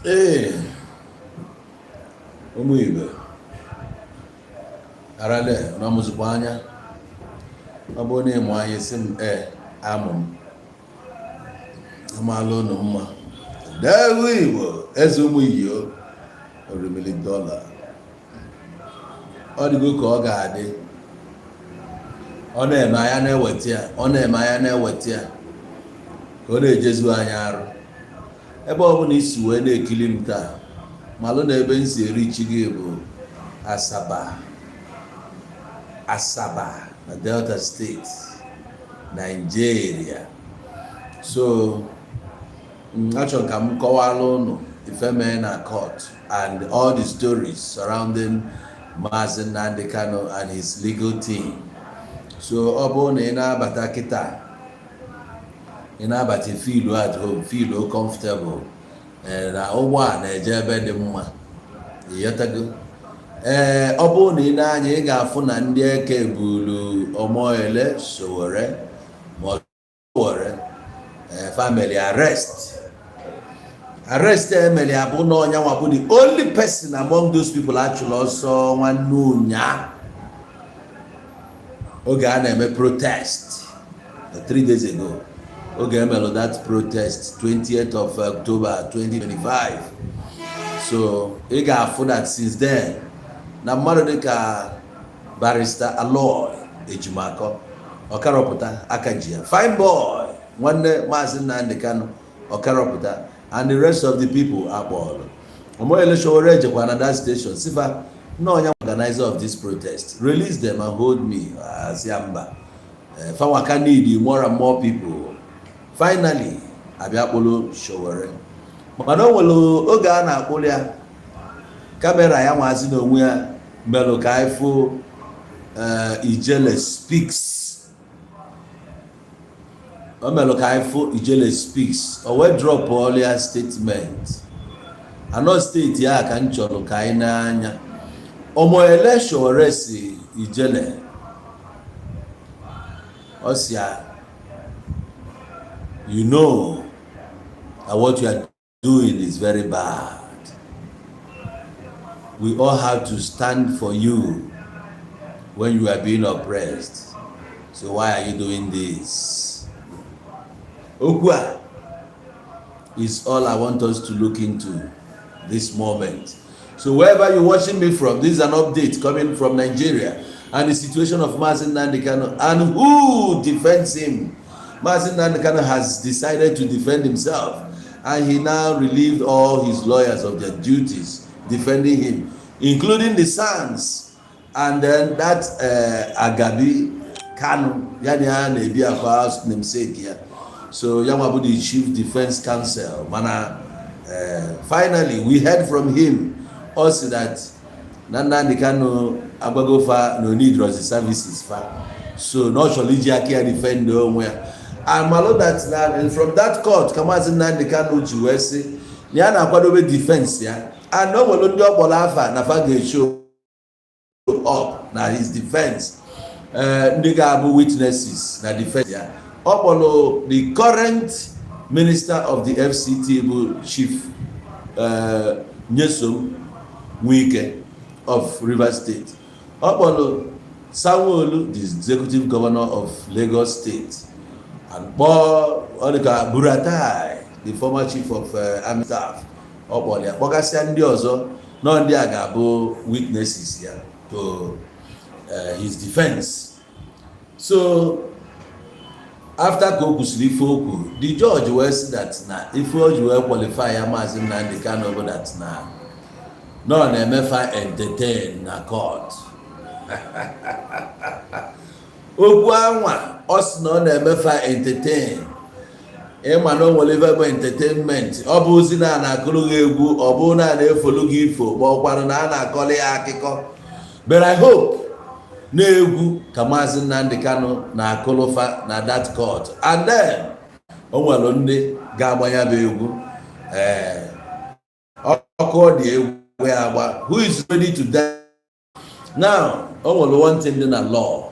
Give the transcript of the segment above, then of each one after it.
Ee, ụmụ Igbo arale na mụzikwa anya ọ bụrụ na ịmụ anya si m amụ m amaala ụnụ mma dewu Igbo eze ụmụ Igbo orimili dọla ọ dịgo ka ọ ga-adị ọ na-eme anya na-eweta ya ọ na-eme anya na-eweta ya ka ọ na-ejezu anya arụ ebe ọ bụla isi wee na-ekili m taa malụ na ebe nsi eri chi gị bụ Asaba na Delta State, Nigeria. So achọrọ ka m kọwara ụnụ ife mee na court and all the stories surrounding Maazị Nnamdi Kanu and his legal team. So ọ bụrụ na ị na-abata kịta ị na-abata feel at home, feel comfortable na ụgbọ a na-eje ebe dị mma ịghọtago. Ọ bụrụ na ị na-anya ị ga-afụ na ndị eke buru Omoyele Sowore ma Sowore family arrest emeli abụ na ọnya nwa bụ the only person among those people achụrụ ọsọ nwanne ụnya oge a na-eme protest 3 days ago. Oge emelo that protest 20th of October 2025. So ị ga-afụ that since then na mmadụ dịka barrister Aloy Ejimakọ ọkarọpụta aka ji ya, fine boy nwanne Maazị Nnamdi Kanu ọkarọpụta and the rest of the people akpọrọ Omoyele Sowore ejekwa na that station sifa na onye organizer of this protest release them and hold me as yamba fawaka need more and more people. Finally abịa kpolo Sowore mana o nwere oge a na-akpụrụ ya kamera ya nwazi n'onwe ya melụ ka ifo Ijele speaks. O melụ ka ifo Ijele speaks o wee drop earlier statement anọ steeti ya ka m chọrọ ka anyị n'anya. Omoyele Sowore si Ijele ọ si ya, you know that what you are doing is very bad. We all have to stand for you when you are being oppressed. So why are you doing this? Okwa is all I want us to look into this moment. So wherever you're watching me from, this is an update coming from Nigeria and the situation of Maazị Nnamdi Kanu and who defends him. Maazị Nnamdi Kanu has decided to defend himself and he now relieved all his lawyers of their duties defending him, including the sons and then that Agabi Kanu yani ebi akwa namesake here. So Yamabu the chief defense counsel finally we heard from him also that Nnamdi Kanu Agbagofa no need Rosie services fa. So not surely Jackie defend nowhere. And malo that now from that court Maazị Nnamdi Kanu ji wee sị ya na-akwadobe defense ya and no nwere ndị ọkpọrọ afa na fa ga-show up na his defense ndị ga-abụ witnesses na defense ya. Ọ kpọrọ the current minister of the FCT bụ Chief Nyesom Wike of Rivers State. Ọ kpọrọ Sowore, the executive governor of Lagos State, and Onika Buratai, the former chief of army staff. Ọ kpọrọ ya kpọgasịa ndị ọzọ nọ ndị a ga-abụ witnesses ya to his defense. So after ka o kwusịrị ife okwu, the judge wee sị that na ife o ji wee qualify ya Maazị Nnamdi Kanu bụ that na nọ na-emefa entertain na court. Okwu anwa ọ sị na ọ na-emefa entertain ịma na o nwere ife bụ entertainment. Ọ bụ ozi na na-akụrụ gị egwu, ọ bụ na na-efolu gị ifo ma ọkwanụ na a na-akọrọ ya akụkọ. But I hope na egwu ka Maazị Nnamdi Kanu na-akụrụfa na that court and then o nwere ndị ga-agbanya bụ egwu ọkụ dị egwu ya agba. Who is ready to die? Now o nwere one thing dị na law.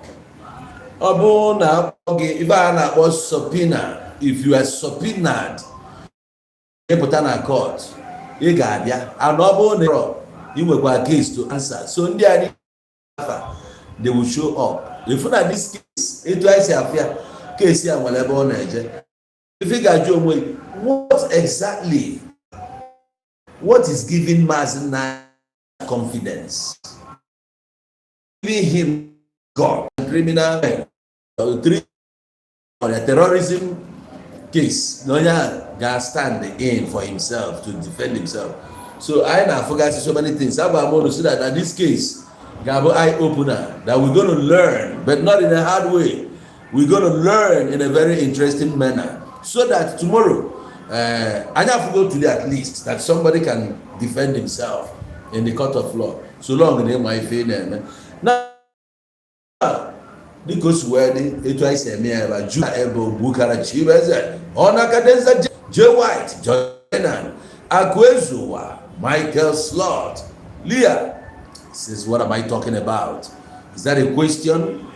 Ọ bụ na akpọ gị ife a na-akpọ subpoena. If you are subpoenaed ịpụta na court ị ga-abịa and ọ bụrụ na ị nwekwa case to answer. So ndị a they will show up. If na this case etu anyị si afịa case ya nwere ebe ọ na-eje, if ị ga-ajụ onwe what exactly, what is giving Maazị confidence, giving him God, criminal or a terrorism case, no one stand in for himself to defend himself. So I now forgot so many things. I want to say that this case, Gabo eye opener, that we're going to learn, but not in a hard way. We're going to learn in a very interesting manner, so that tomorrow, I have to go today at least, that somebody can defend himself in the court of law. So long in my failure. Now, because where it was a mere Judah Ebo Bukara Chibeze, Onakadenza J. White, Jonan, Akwezua, Michael Slot, Leah. Says, what am I talking about? Is that a question?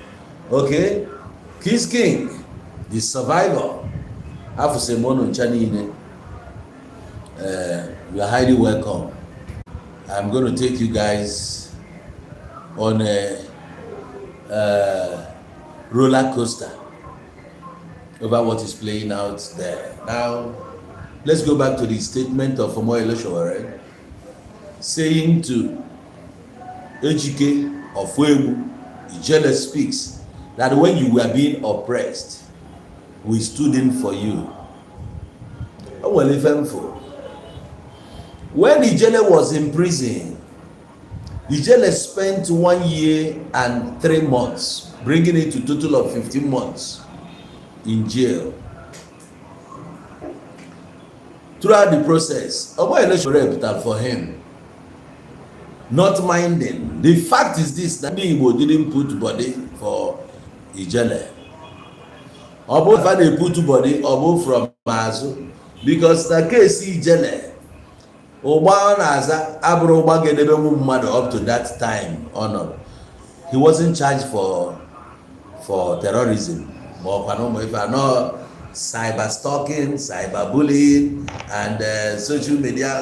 Okay. Kiss King, the survivor. Afusemono Chanine. You are highly welcome. I'm going to take you guys on a roller coaster over what is playing out there. Now, let's go back to the statement of Sowore saying to Ejike of Ijele speaks that when you were being oppressed, we stood in for you. When Ijele was in prison, Ijele spent 1 year and 3 months, bringing it to a total of 15 months in jail. Throughout the process, Sowore for him, not minding. The fact is this, that Igbo didn't put body for Ijele. Obo they put body Obo from Mazu, because the case Ijele up to that time honored. He wasn't charged for terrorism, cyber stalking, cyber bullying, and social media.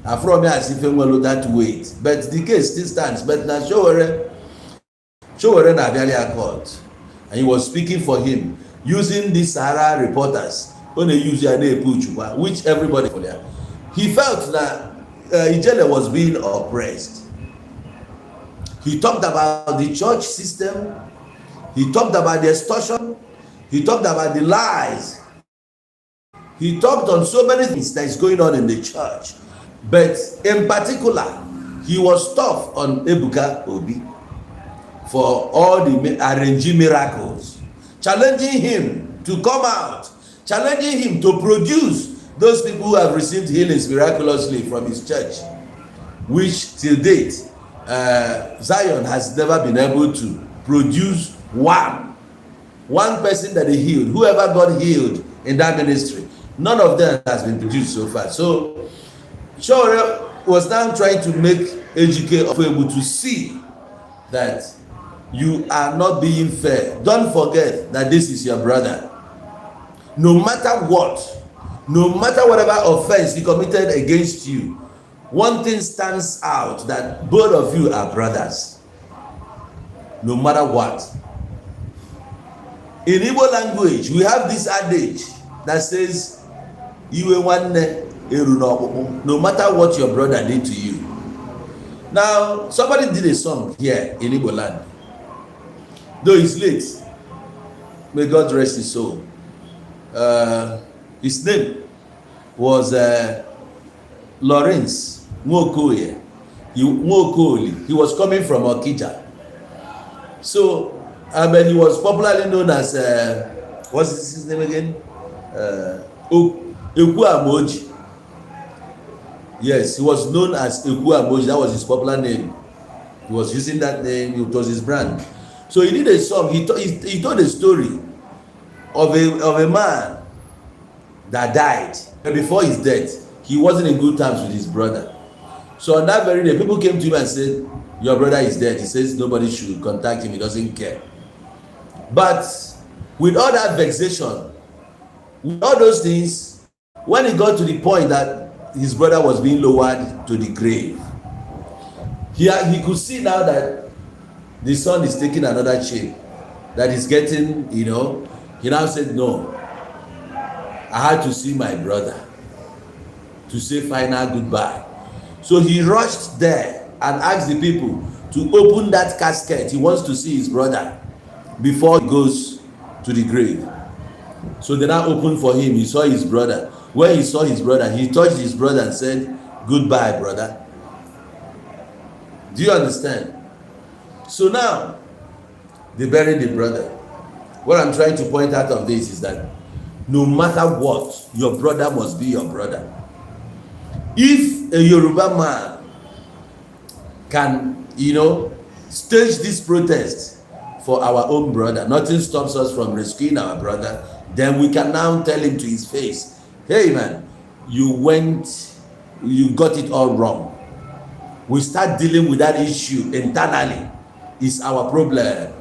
And from here, as if that weight, but the case still stands. But now Sowore na very court, and he was speaking for him using the Sahara reporters. Only use your name, which everybody. He felt that Ijele was being oppressed. He talked about the church system. He talked about the extortion. He talked about the lies. He talked on so many things that is going on in the church. But in particular, he was tough on Ebuka Obi for all the arranging miracles, challenging him to come out, challenging him to produce those people who have received healings miraculously from his church, which till date, Zion has never been able to produce one person that he healed. Whoever got healed in that ministry, none of them has been produced so far. So Sowore was now trying to make Ejike able to see that you are not being fair. Don't forget that this is your brother. No matter what, no matter whatever offense he committed against you, one thing stands out, that both of you are brothers. No matter what. In Igbo language, we have this adage that says, no matter what your brother did to you. Now, somebody did a song here in Igbo land. Though he's late, may God rest his soul. His name was Lawrence Nwokoye. He was coming from Okija. So, he was popularly known as, what's his name again? Ekuamoji. Yes, he was known as Ekuamoji. That was his popular name. He was using that name. It was his brand. So he did a song. He told a story of a man that died. And before his death, he wasn't in good terms with his brother. So on that very day, people came to him and said, your brother is dead. He says nobody should contact him. He doesn't care. But with all that vexation, with all those things, When it got to the point that his brother was being lowered to the grave, he could see now that the son is taking another shape, that is getting, he now said, no, I had to see my brother to say final goodbye. So he rushed there and asked the people to open that casket. He wants to see his brother before he goes to the grave. So they now opened for him. He saw his brother. When he saw his brother, he touched his brother and said, goodbye, brother. Do you understand? So now, they buried the brother. What I'm trying to point out of this is that no matter what, your brother must be your brother. If a Yoruba man can, stage this protest for our own brother, nothing stops us from rescuing our brother, then we can now tell him to his face, hey man, you got it all wrong. We start dealing with that issue internally. It's our problem.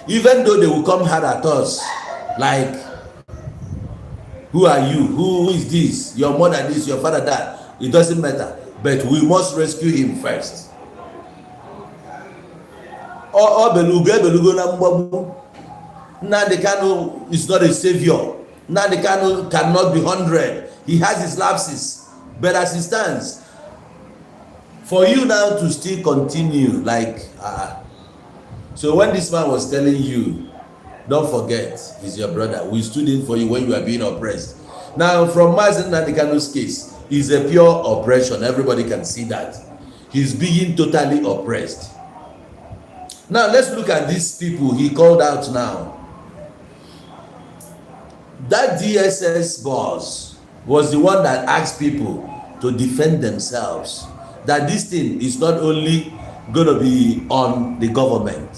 Even though they will come hard at us, like, who are you? Who is this? Your mother this, your father that. It doesn't matter. But we must rescue him first. Nnamdi Kanu is not a savior. Nnamdi Kanu cannot be 100. He has his lapses. But as he stands, for you now to still continue, like, so when this man was telling you, don't forget, he's your brother. We stood in for you when you are being oppressed. Now, from Mazen Nnamdi Kanu's case, it's a pure oppression. Everybody can see that. He's being totally oppressed. Now, let's look at these people he called out now. That DSS boss was the one that asked people to defend themselves. That this thing is not only going to be on the government,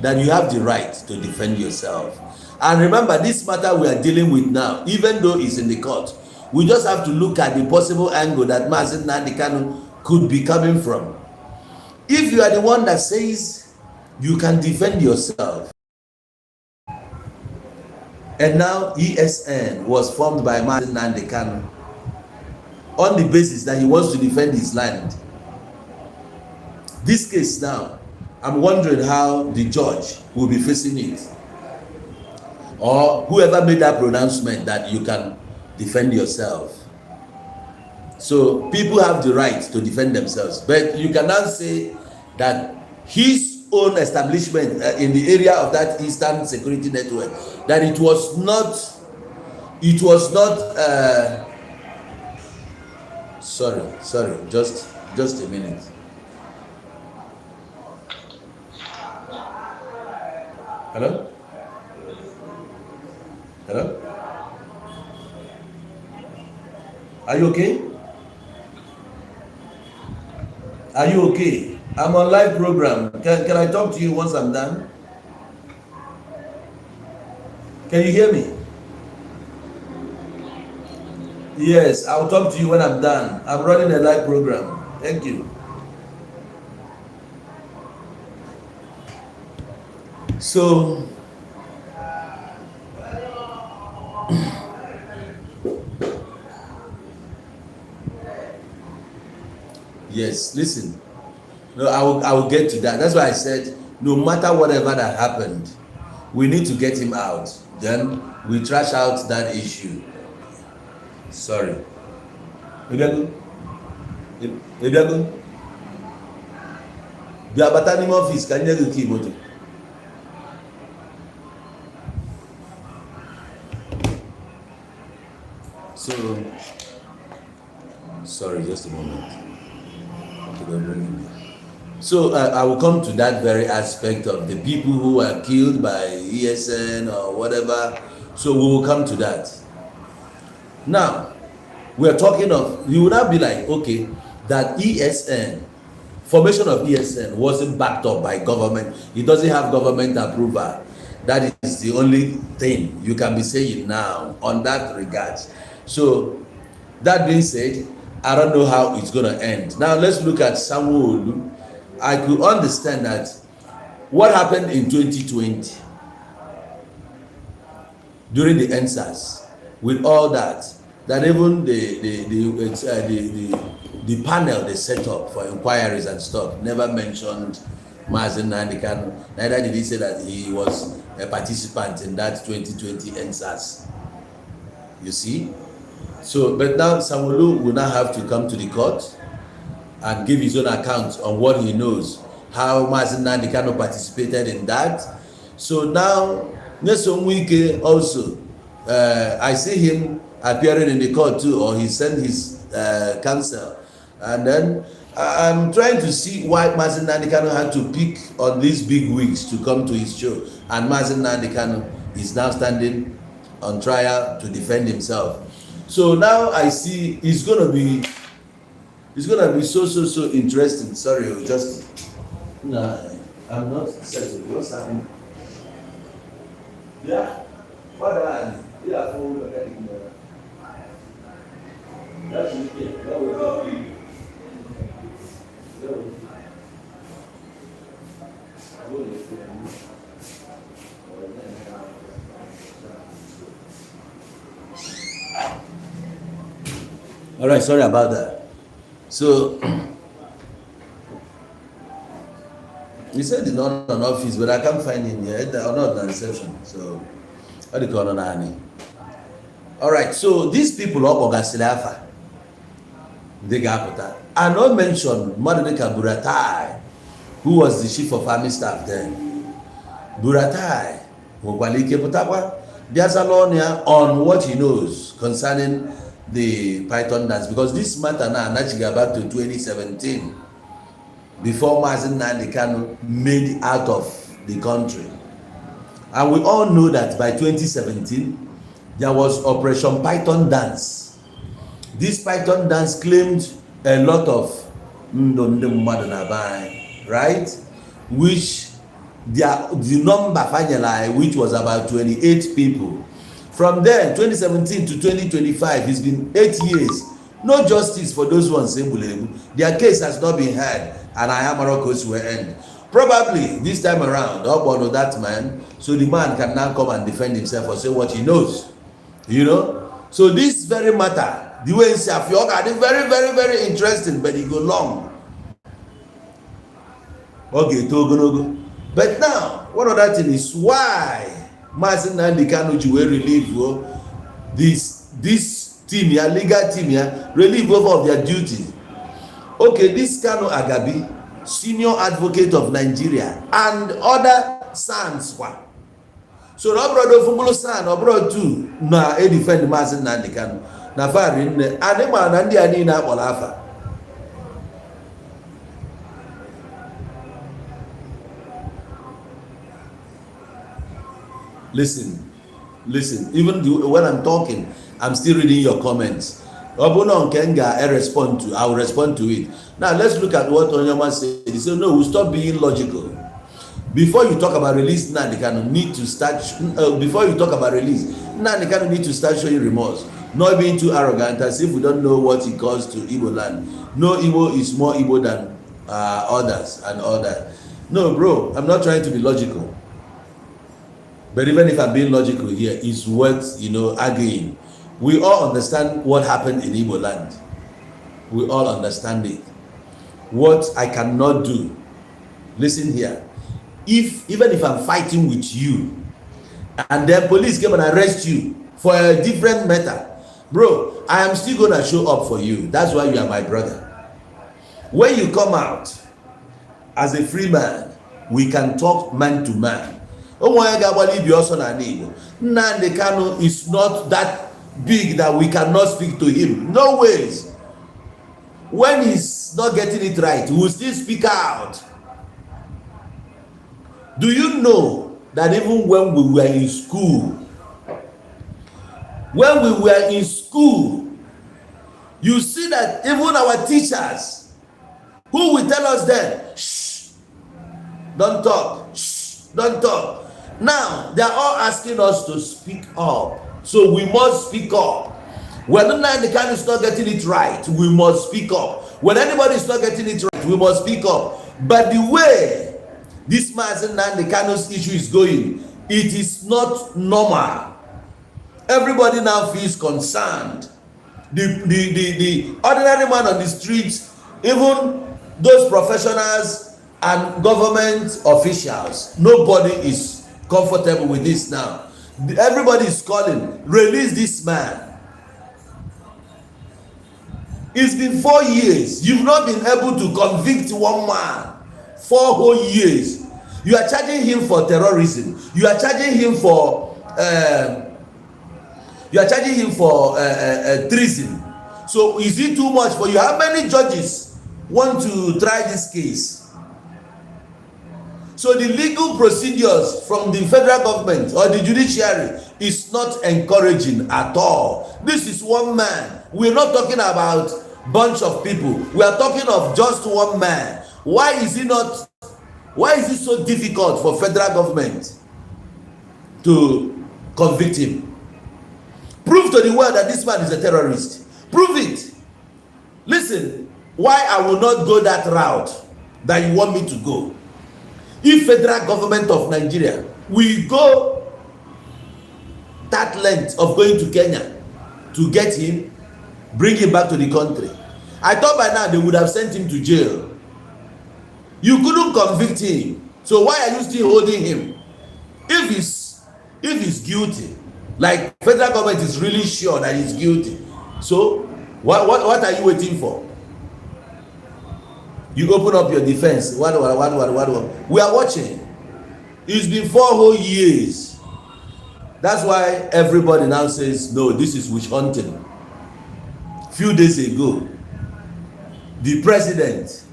that you have the right to defend yourself. And remember, this matter we are dealing with now, even though it's in the court, we just have to look at the possible angle that Mazen Nnamdi Kanu could be coming from. If you are the one that says you can defend yourself, and now ESN was formed by Mazen Nnamdi Kanu on the basis that he wants to defend his land. This case now, I'm wondering how the judge will be facing it, or whoever made that pronouncement that you can defend yourself. So people have the right to defend themselves, but you cannot say that his own establishment in the area of that Eastern Security Network, that it was not sorry, just a minute. Hello? Are you okay? I'm on live program. Can I talk to you once I'm done? Can you hear me? Yes, I'll talk to you when I'm done. I'm running a live program. Thank you. So, yes, listen. No, I will get to that. That's why I said, no matter whatever that happened, we need to get him out. Then we trash out that issue. Sorry. Ebiago. The Abatanim office, can you get moto? So, sorry, just a moment. So I will come to that very aspect of the people who were killed by ESN or whatever. So we will come to that. Now, we are talking of, you would not be like, okay, that ESN, formation of ESN wasn't backed up by government. It doesn't have government approval. That is the only thing you can be saying now on that regard. So, that being said, I don't know how it's going to end. Now, let's look at Sowore. I could understand that what happened in 2020 during the EndSARS, with all that, that even the panel they set up for inquiries and stuff never mentioned Mazen Nnamdi Kanu. Neither did he say that he was a participant in that 2020 NSAS. You see? So, but now Sanwo-Olu will now have to come to the court and give his own account on what he knows, how Mazen Nnamdi Kanu participated in that. So now, Nyesom Wike also, I see him appearing in the court too, or he sent his counsel. And then I'm trying to see why Mazen Nnamdi Kanu had to pick on these big wigs to come to his show. And Mazen Nnamdi Kanu is now standing on trial to defend himself. So now I see it's gonna be so interesting. Sorry, just no, I'm not settled. What's happening? Yeah, what are yeah, for that's it. That will help you. All right, sorry about that. So he said he's not on office, but I can't find him yet. Or not on reception. So what do you call on? All right, so these people up Ogasilafa, they got that. I not mention Madodeka Buratai, who was the chief of army staff then. Buratai, Mugwalike Putapa, Biazalonia on what he knows concerning the Python dance, because this matter now actually go back to 2017, before Mazen Nnamdi Kanu made it out of the country. And we all know that by 2017, there was Operation Python Dance. This Python Dance claimed a lot of right? Which the number finally, which was about 28 people. From there, 2017 to 2025, it's been 8 years. No justice for those ones. Their case has not been heard, and Morocco's will end. Probably this time around, Ogbon of that man, so the man can now come and defend himself or say what he knows. You know? So this very matter, the way it's Afioka, is very, very, very interesting, but it go long. Okay, Togonogo. But now, one other thing is why Mazen Nnamdi Kanu will relieve this team here, legal team here, relieve of their duty. Okay, this Kanu Agabi, senior advocate of Nigeria, and other sons one. So no brother Fungulo son, no brother too, na e defend Mazen Nnamdi Kanu. Na fari nne, ane ma na ndi ani na akpolafa. Listen, even when I'm talking, I'm still reading your comments. Obono Nkenga, I will respond to it. Now let's look at what Onyema said. He said, no, we'll stop being logical. Before you talk about release, Nnamdi Kanu need to start, before you talk about release, Nnamdi Kanu need to start showing remorse. Not being too arrogant as if we don't know what he calls to Igbo land. No Igbo is more Igbo than others and all that. No, bro, I'm not trying to be logical. But even if I'm being logical here, it's worth, arguing. We all understand what happened in Igbo land. We all understand it. What I cannot do, listen here. Even if I'm fighting with you, and then police came and arrest you for a different matter, bro, I am still gonna show up for you. That's why you are my brother. When you come out as a free man, we can talk man to man. Nnamdi Kanu is not that big that we cannot speak to him. No ways. When he's not getting it right, we will still speak out. Do you know that even when we were in school, you see that even our teachers, who will tell us then, shh, don't talk, shh, don't talk. Now, they are all asking us to speak up. So we must speak up. When Nnamdi Kanu is not getting it right, we must speak up. When anybody is not getting it right, we must speak up. But the way this Mazen Nnamdi Kanu's issue is going, it is not normal. Everybody now feels concerned. The ordinary man on the streets, even those professionals and government officials, nobody is comfortable with this now. Everybody is calling, release this man. It's been 4 years. You've not been able to convict one man. 4 whole years. You are charging him for terrorism. You are charging him for treason. So is it too much for you? How many judges want to try this case? So the legal procedures from the federal government or the judiciary is not encouraging at all. This is one man. We're not talking about bunch of people. We are talking of just one man. Why is it so difficult for federal government to convict him? Prove to the world that this man is a terrorist. Prove it. Listen, why I will not go that route that you want me to go. If federal government of Nigeria will go that length of going to Kenya to get him, bring him back to the country, I thought by now they would have sent him to jail. You couldn't convict him, so why are you still holding him? If he's guilty, like federal government is really sure that he's guilty, so what are you waiting for? You open up your defense. What? We are watching. It's been 4 whole years. That's why everybody now says, no, this is witch hunting. Few days ago, the president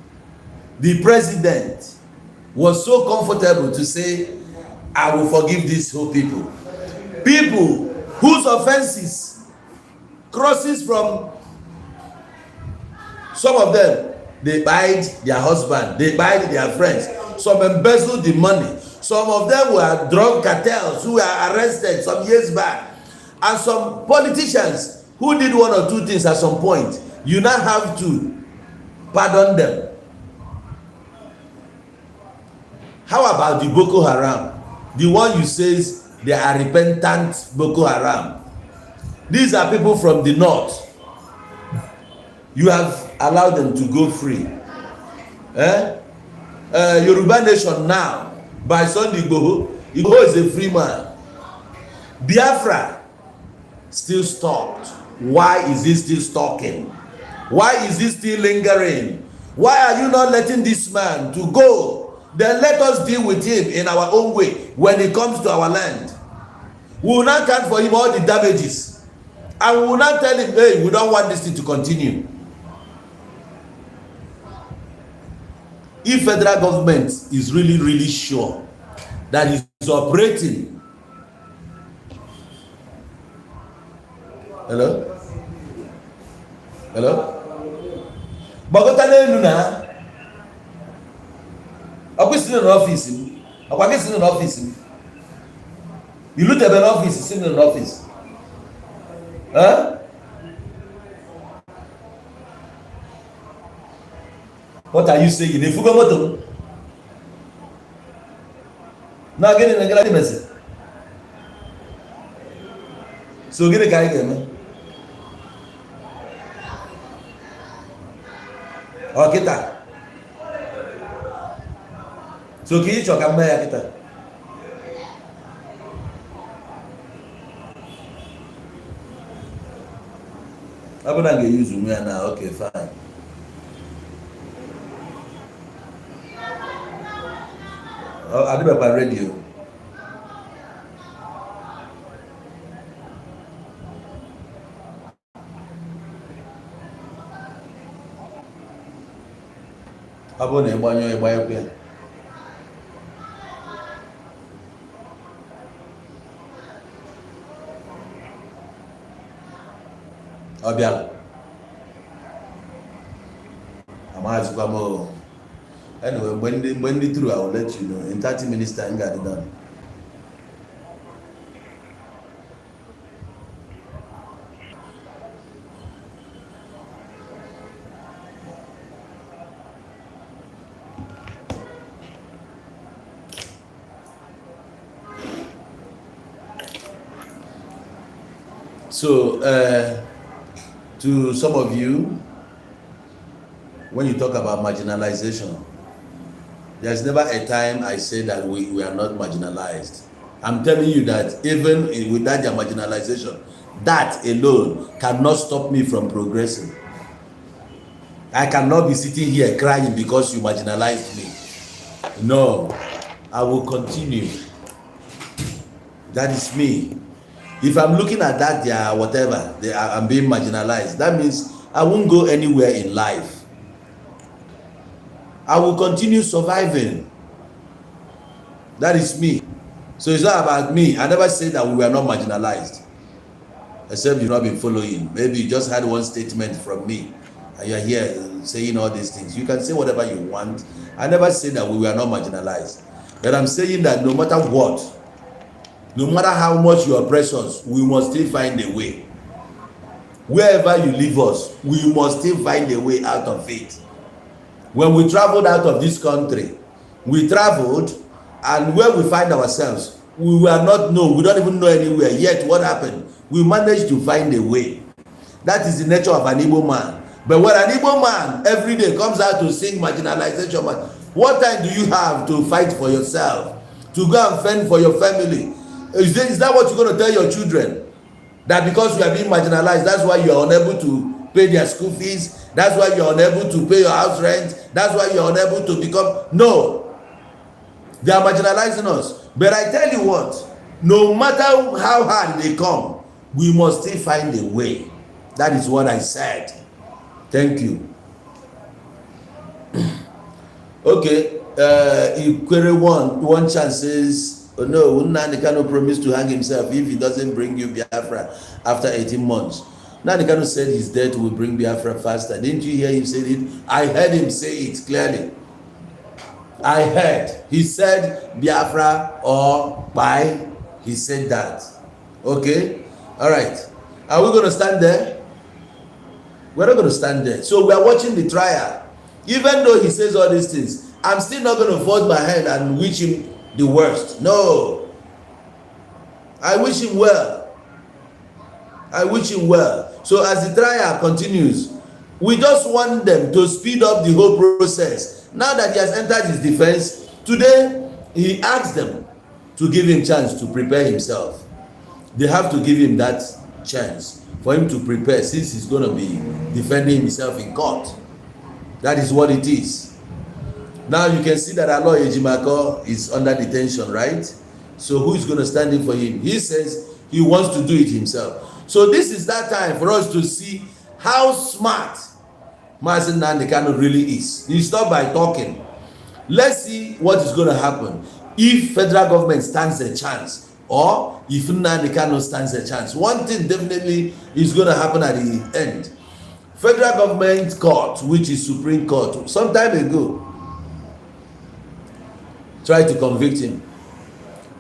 was so comfortable to say, I will forgive these whole people. People whose offenses crosses from, some of them, they bite their husband, they bite their friends, some embezzled the money, some of them were drug cartels who were arrested some years back, and some politicians who did 1 or 2 things at some point. You now have to pardon them. How about the Boko Haram? The one you says they are repentant Boko Haram. These are people from the north. You have allowed them to go free. Yoruba Nation now, by Sunday Igboho is a free man. Biafra still stopped. Why is he still stalking? Why is he still lingering? Why are you not letting this man to go? Then let us deal with him in our own way when he comes to our land. We will not count for him all the damages. And we will not tell him, hey, we don't want this thing to continue. If federal government is really, really sure that he's operating. Hello? Bogota na sitting in office. Sitting in office. You look at an office, sitting in an office. Huh? What are you saying? If you go to now get in a message. So get a guy again. Oh, kita. So can you talk about kita? I'm gonna use me now. Okay, fine. I do about radio. Abo na egbanyo egbanyo. Obiala. Amazikwa mo. Anyway, when the through, I will let you know. In 30 minutes time, got it done. So, To some of you, when you talk about marginalization, there's never a time I say that we are not marginalized. I'm telling you that even without your marginalization, that alone cannot stop me from progressing. I cannot be sitting here crying because you marginalized me. No, I will continue. That is me. If I'm looking at that, whatever, I'm being marginalized, that means I won't go anywhere in life. I will continue surviving. That is me. So it's not about me. I never said that we were not marginalized. Except you've not been following. Maybe you just had one statement from me and you're here saying all these things. You can say whatever you want. I never said that we were not marginalized. But I'm saying that no matter what, no matter how much you oppress us, we must still find a way. Wherever you leave us, we must still find a way out of it. When we traveled out of this country, we traveled, and where we find ourselves, we were not known. We don't even know anywhere. Yet what happened? We managed to find a way. That is the nature of an Igbo man. But when an Igbo man every day comes out to sing marginalization, what time do you have to fight for yourself? To go and fend for your family? Is that what you're going to tell your children? That because you are being marginalized, that's why you are unable to pay their school fees? That's why you are unable to pay your house rent? That's why you are unable to become... No. They are marginalizing us. But I tell you what, no matter how hard they come, we must still find a way. That is what I said. Thank you. Okay. Ikwere one chance says, oh no, Nnamdi Kanu promised to hang himself if he doesn't bring you Biafra after 18 months. Nnamdi Kanu said his death will bring Biafra faster. Didn't you hear him say it? I heard him say it clearly. I heard. He said Biafra or Pai. He said that. Okay? All right. Are we going to stand there? We're not going to stand there. So we are watching the trial. Even though he says all these things, I'm still not going to fold my hand and wish him the worst. No. I wish him well. I wish him well. So as the trial continues, we just want them to speed up the whole process. Now that he has entered his defense, today he asked them to give him chance to prepare himself. They have to give him that chance for him to prepare, since he's going to be defending himself in court. That is what it is. Now you can see that our lawyer Ejimako is under detention, right? So who is going to stand in for him? He says he wants to do it himself. So this is that time for us to see how smart Mazi Nnamdi Kanu really is. He stopped by talking. Let's see what is going to happen if federal government stands a chance, or if Nnamdi Kanu stands a chance. One thing definitely is going to happen at the end. Federal government court, which is Supreme Court, some time ago, tried to convict him.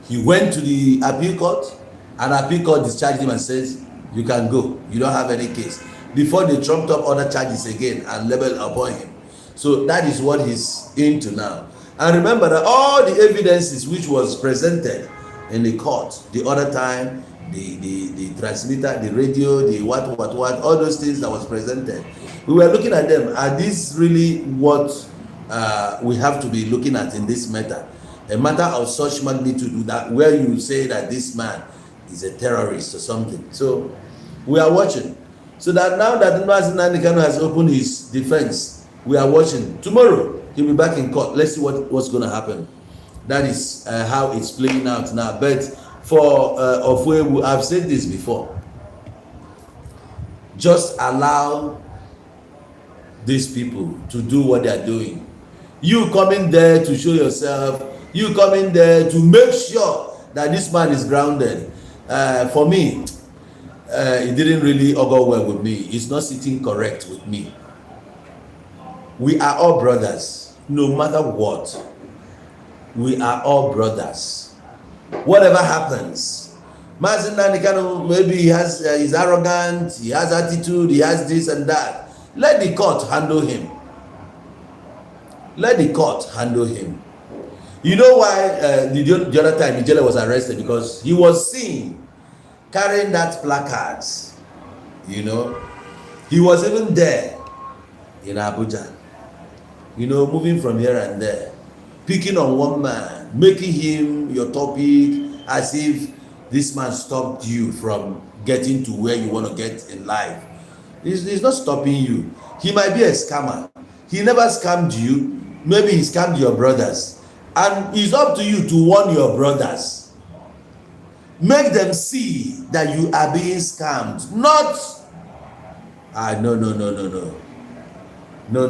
He went to the appeal court, and appeal court discharged him and says, you can go, you don't have any case. Before they trumped up other charges again and leveled upon him. So that is what he's into now. And remember that all the evidences which was presented in the court the other time, the transmitter, the radio, the what, all those things that was presented, we were looking at them. Are these really what we have to be looking at in this matter? A matter of such magnitude, that where you say that this man is a terrorist or something. So we are watching. So that now that Mazi Nnamdi Kanu has opened his defense, we are watching. Tomorrow he'll be back in court. Let's see what's going to happen. That is how it's playing out now. But for Ofwebu, I've said this before. Just allow these people to do what they are doing. You coming there to show yourself. You coming there to make sure that this man is grounded. For me, it didn't really augur well with me. It's not sitting correct with me. We are all brothers, no matter what. We are all brothers. Whatever happens, Mazi Nnamdi Kanu, maybe he's arrogant, he has attitude, he has this and that. Let the court handle him. Let the court handle him. You know why the other time Ijele was arrested? Because he was seen carrying that placards, you know, He was even there in Abuja, moving from here and there, picking on one man, making him your topic, as if this man stopped you from getting to where you want to get in life. He's not stopping you. He might be a scammer. He never scammed you. Maybe he scammed your brothers. And it's up to you to warn your brothers. Make them see that you are being scammed. Not, no.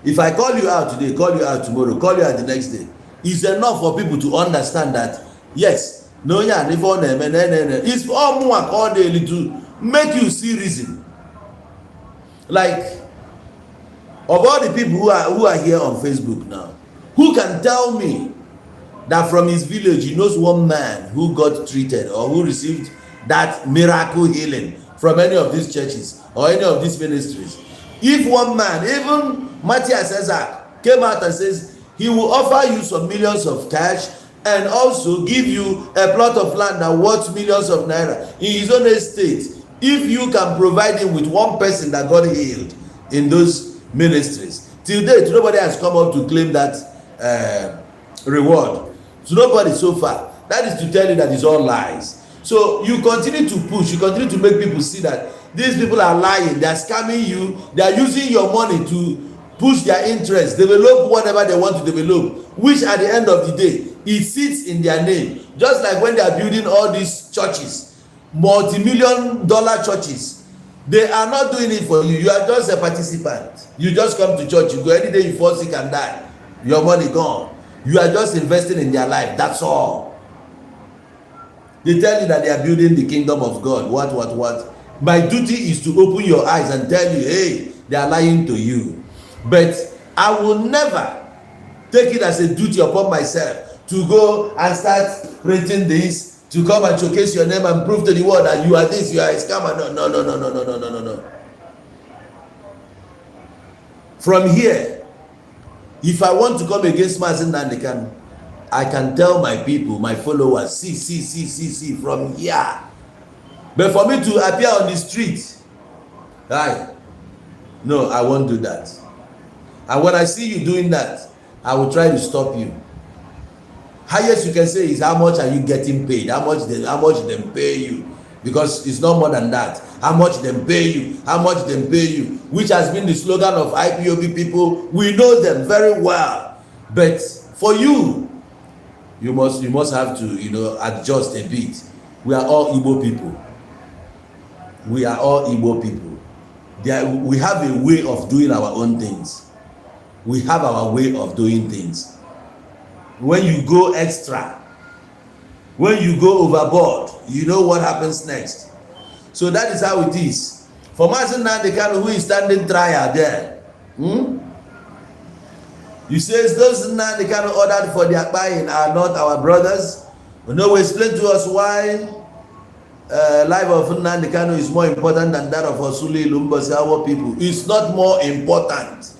If I call you out today, call you out tomorrow, call you out the next day, it's enough for people to understand that, yes, it's all more all daily to make you see reason. Like, of all the people who are here on Facebook now, who can tell me that from his village he knows one man who got treated or who received that miracle healing from any of these churches or any of these ministries? If one man, even Matthias Cesar, came out and says he will offer you some millions of cash and also give you a plot of land that worth millions of naira in his own estate, if you can provide him with one person that got healed in those ministries. Till date, nobody has come up to claim that reward. So nobody so far. That is to tell you that it's all lies. So you continue to push, you continue to make people see that these people are lying, they are scamming you, they are using your money to push their interests, develop whatever they want to develop, which at the end of the day, it sits in their name. Just like when they are building all these churches, multi-million-dollar churches, they are not doing it for you. You are just a participant. You just come to church, you go any day, you fall sick and die, your money gone. You are just investing in their life, that's all. They tell you that they are building the kingdom of God. What? My duty is to open your eyes and tell you, hey, they are lying to you. But I will never take it as a duty upon myself to go and start printing this, to come and showcase your name and prove to the world that you are this, you are a scammer. No. From here, if I want to come against Mazen Nandekan, I can tell my people, my followers, see from here. But for me to appear on the street, no, I won't do that. And when I see you doing that, I will try to stop you. Highest you can say is how much are you getting paid? How much them pay you? Because it's not more than that. How much them pay you? How much them pay you? Which has been the slogan of IPOB people. We know them very well. But for you, you must have to adjust a bit. We are all Igbo people. We are all Igbo people. We have a way of doing our own things. We have our way of doing things. When you go extra, when you go overboard, you know what happens next. So that is how it is. For Mazen Nandekan, who is standing trial there, you say those Nandekan ordered for their buying are not our brothers. No, explain to us why life of Nandekan is more important than that of Osuli Lumbasi, our people. It's not more important.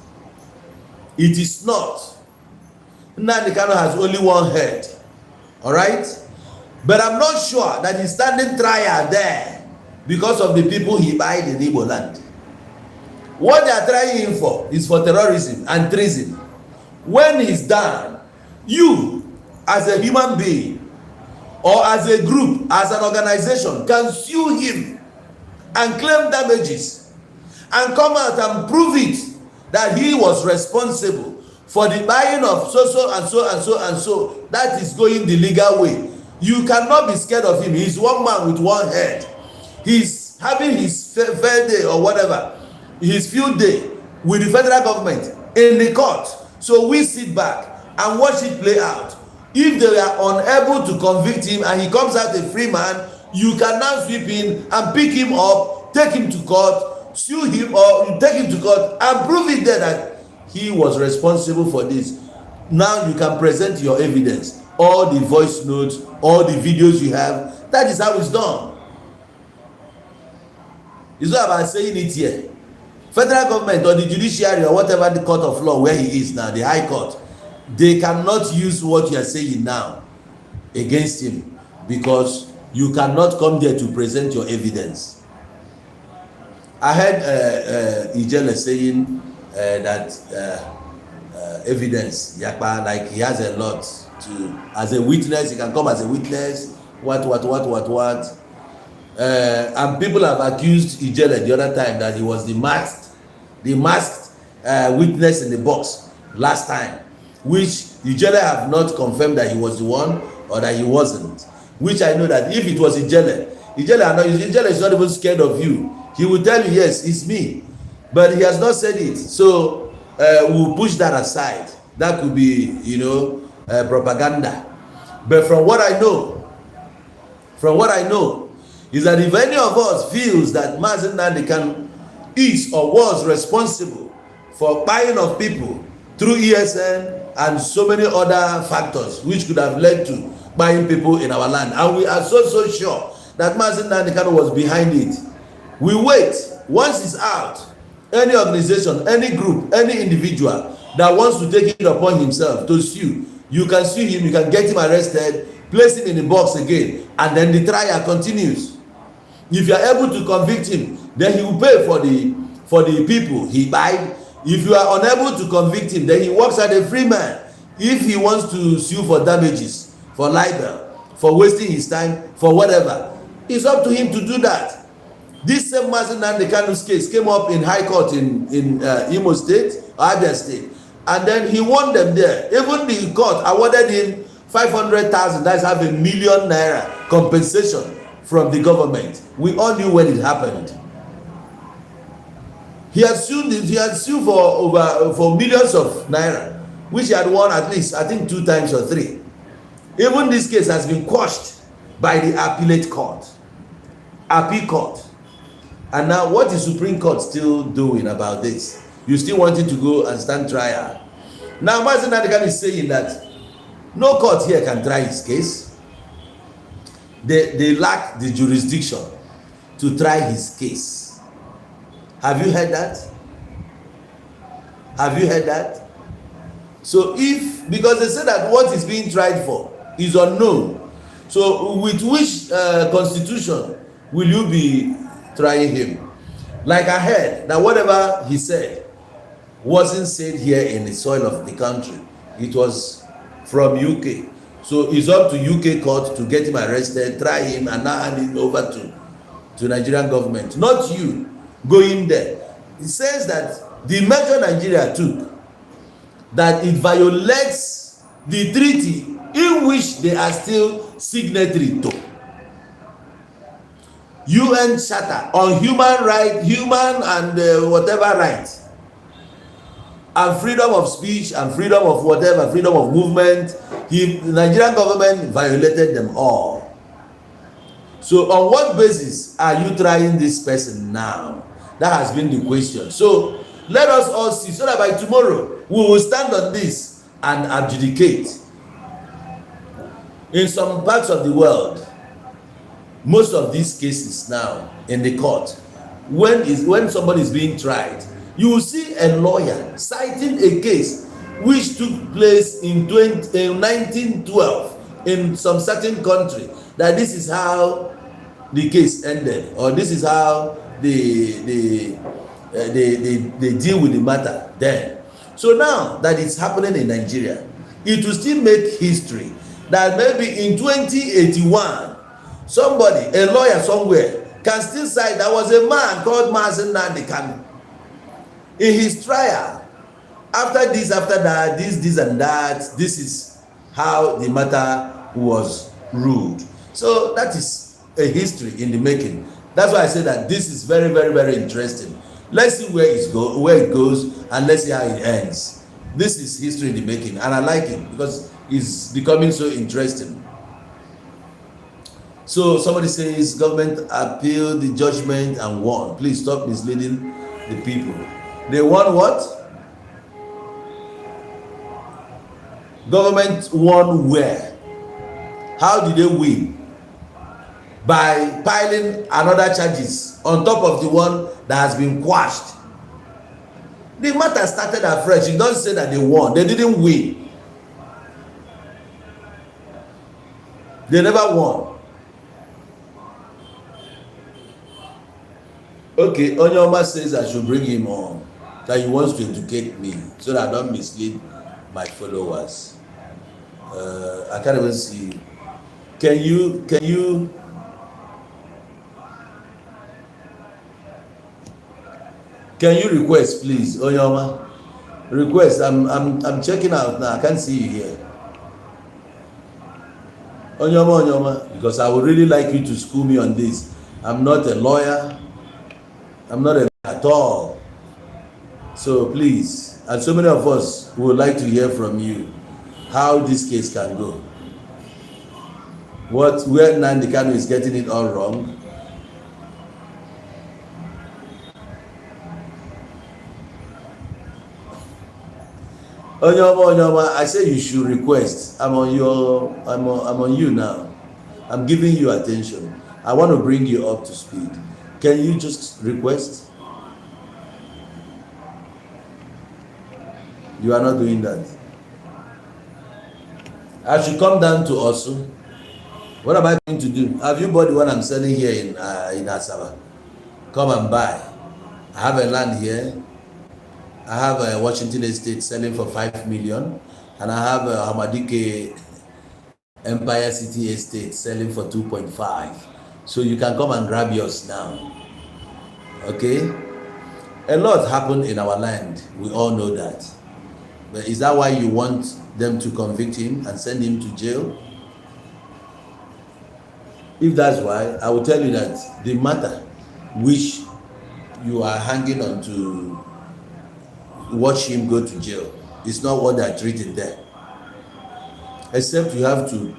It is not. Nandekan has only one head. Alright? But I'm not sure that he's standing trial there because of the people he buyed in Igbo land. What they are trying him for is for terrorism and treason. When he's done, you as a human being or as a group, as an organization, can sue him and claim damages and come out and prove it that he was responsible for the buying of so and so. That is going the legal way. You cannot be scared of him. He's one man with one head. He's having his fair day or whatever, his field day with the federal government in the court. So we sit back and watch it play out. If they are unable to convict him and he comes out a free man, you can now sweep in and pick him up, take him to court, sue him or take him to court and prove it there that he was responsible for this. Now you can present your evidence, all the voice notes, all the videos you have. That is how it's done. It's not about saying it here. Federal government or the judiciary or whatever the court of law where he is now, the high court, they cannot use what you are saying now against him because you cannot come there to present your evidence. I heard Ijele saying that evidence, Yakpa, like he has a lot to, as a witness, he can come as a witness, what. And people have accused Ijele the other time that he was the masked witness in the box last time, which Ijele have not confirmed that he was the one or that he wasn't. Which I know that if it was Ijele is not even scared of you. He will tell you, yes, it's me. But he has not said it. So we'll push that aside. That could be, propaganda. But from what I know, is that if any of us feels that Mazi Nnamdi Kanu is or was responsible for buying of people through ESN and so many other factors which could have led to buying people in our land, and we are so sure that Mazi Nnamdi Kanu was behind it, we wait. Once it's out, any organization, any group, any individual that wants to take it upon himself to sue, you can sue him, you can get him arrested, place him in the box again, and then the trial continues. If you are able to convict him, then he will pay for the people he buyed. If you are unable to convict him, then he works as a free man. If he wants to sue for damages, for libel, for wasting his time, for whatever, it's up to him to do that. This same Mazi Nnamdi Kanu's case came up in High Court in Imo State, Abia State, and then he won them there. Even the court awarded him 500,000, that's ₦500,000 naira compensation from the government. We all knew when it happened. He had sued for millions of naira, which he had won at least, I think, 2 times or 3. Even this case has been quashed by the appellate court, appeal court. And now what is Supreme Court still doing about this? You still wanting to go and stand trial. Now Mazi Nnamdi Kanu is saying that no court here can try his case. They lack the jurisdiction to try his case. Have you heard that? Have you heard that? So because they say that what is being tried for is unknown. So with which constitution will you be trying him? Like I heard that whatever he said wasn't said here in the soil of the country. It was from UK. So it's up to UK court to get him arrested, try him, and now hand him over to Nigerian government. Not you going there. It says that the measure Nigeria took, that it violates the treaty in which they are still signatory to. UN Charter on human right, human and whatever rights, and freedom of speech and freedom of whatever, freedom of movement. The Nigerian government violated them all. So on what basis are you trying this person now? That has been the question. So let us all see, so that by tomorrow we will stand on this and adjudicate. In some parts of the world, most of these cases now in the court, when somebody is being tried, you will see a lawyer citing a case which took place in 1912 in some certain country, that this is how the case ended, or this is how they deal with the matter then. So now that it's happening in Nigeria, it will still make history that maybe in 2081 somebody, a lawyer somewhere, can still cite there was a man called Mazi Nnamdi Kanu. In his trial, after this, after that, this and that, this is how the matter was ruled. So that is a history in the making. That's why I say that this is very, very, very interesting. Let's see where it goes, and let's see how it ends. This is history in the making, and I like it because it's becoming so interesting. So somebody says government appealed the judgment and won. Please stop misleading the people. They won what? Government won where? How did they win? By piling another charges on top of the one that has been quashed. The matter started afresh. You don't say that they won. They didn't win. They never won. Okay, Onyoma says I should bring him on. That he wants to educate me so that I don't mislead my followers. I can't even see. Can you request, please, Onyoma? Request. I'm checking out now. I can't see you here. Onyoma, because I would really like you to school me on this. I'm not a lawyer. I'm not a lawyer at all. So please, and so many of us would like to hear from you how this case can go. Where Nnamdi Kanu is getting it all wrong. Onyoma, I say you should request. I'm on you now. I'm giving you attention. I want to bring you up to speed. Can you just request? You are not doing that. I should come down to Osu. What am I going to do? Have you bought the one I'm selling here in Asaba? Come and buy. I have a land here. I have a Washington Estate selling for 5 million, and I have a Hamadike Empire City Estate selling for 2.5. So you can come and grab yours now. Okay? A lot happened in our land. We all know that. But is that why you want them to convict him and send him to jail? If that's why, I will tell you that the matter which you are hanging on to watch him go to jail is not what they are treating there. Except you have to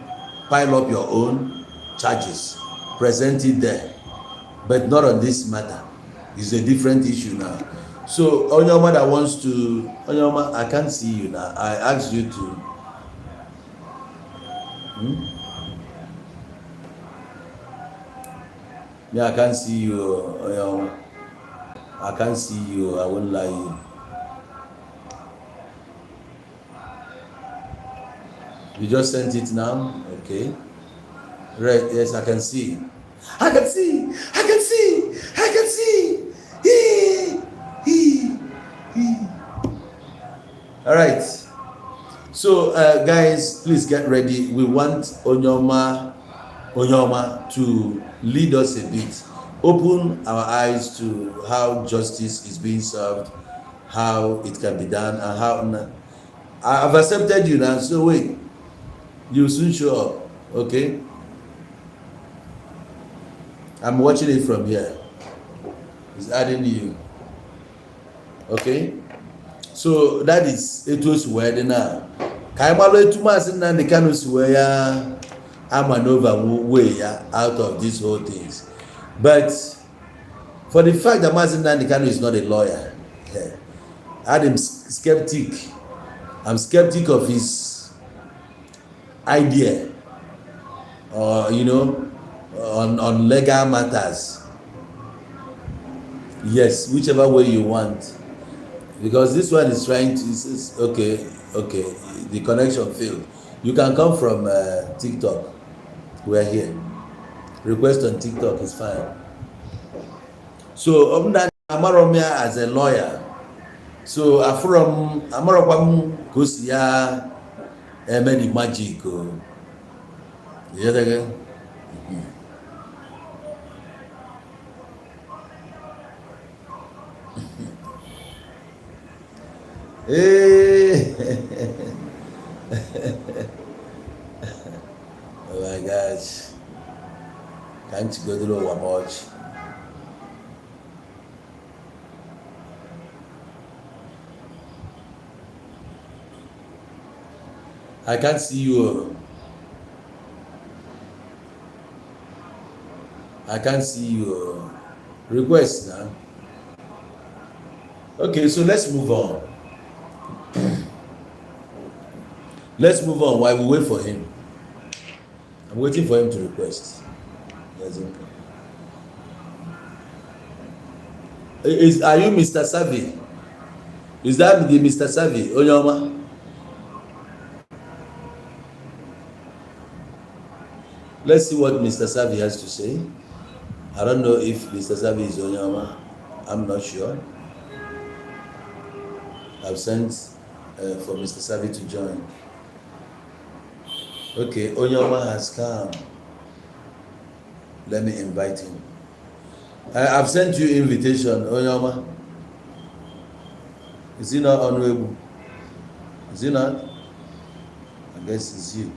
pile up your own charges, present it there, but not on this matter. It's a different issue now. So Onyoma that wants to, Onyoma, I can't see you now. I asked you to. Yeah, I can't see you, Onyoma. I can't see you. I won't lie you. You just sent it now? Okay. Right, yes, I can see. I can see. I can see. I can see. All right. So, guys, please get ready. We want Onyoma to lead us a bit. Open our eyes to how justice is being served, how it can be done, and how I've accepted you now. So wait. You soon show up, okay? I'm watching it from here. It's adding you, okay? So that is Eto's word now. Kaimalo Etumas in the Kanus where I'm an over way out of these whole things. But for the fact that Mazin Nandikano is not a lawyer, I'm skeptic. I'm skeptic of his idea or on legal matters. Yes, whichever way you want, because this one is trying to okay, the connection failed. You can come from TikTok. We are here. Request on TikTok is fine. So Amaromia as a lawyer, so from Amarokwam Kusia many magic. Yes, again. Hey. Oh my gosh. Can't you go through one much? I can't see you. I can't see you. Request now. Okay, so let's move on. Let's move on while we wait for him. I'm waiting for him to request. Are you Mr. Savvy? Is that the Mr. Savvy, Onyoma? Let's see what Mr. Savvy has to say. I don't know if Mr. Savvy is Onyoma. I'm not sure. I've sent for Mr. Savi to join. Okay, Onyoma has come. Let me invite him. I've sent you invitation, Onyoma. Is he not honorable? Is he not? I guess it's you.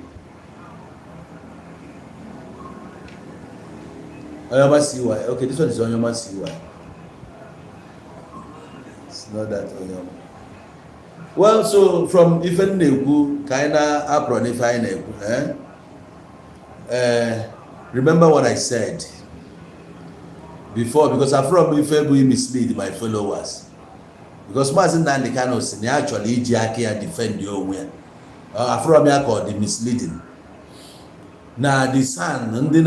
Onyoma CY. Okay, this one is Onyoma CY. It's not that Onyoma. Well, so from Ifen Neku, kinda apron Ifen Neku, remember what I said before, because I'm from Ifen we mislead my followers. Because Mazin Nandi Kanos actually Jackie and defend your way. Afro me called the misleading. Na the son, ndi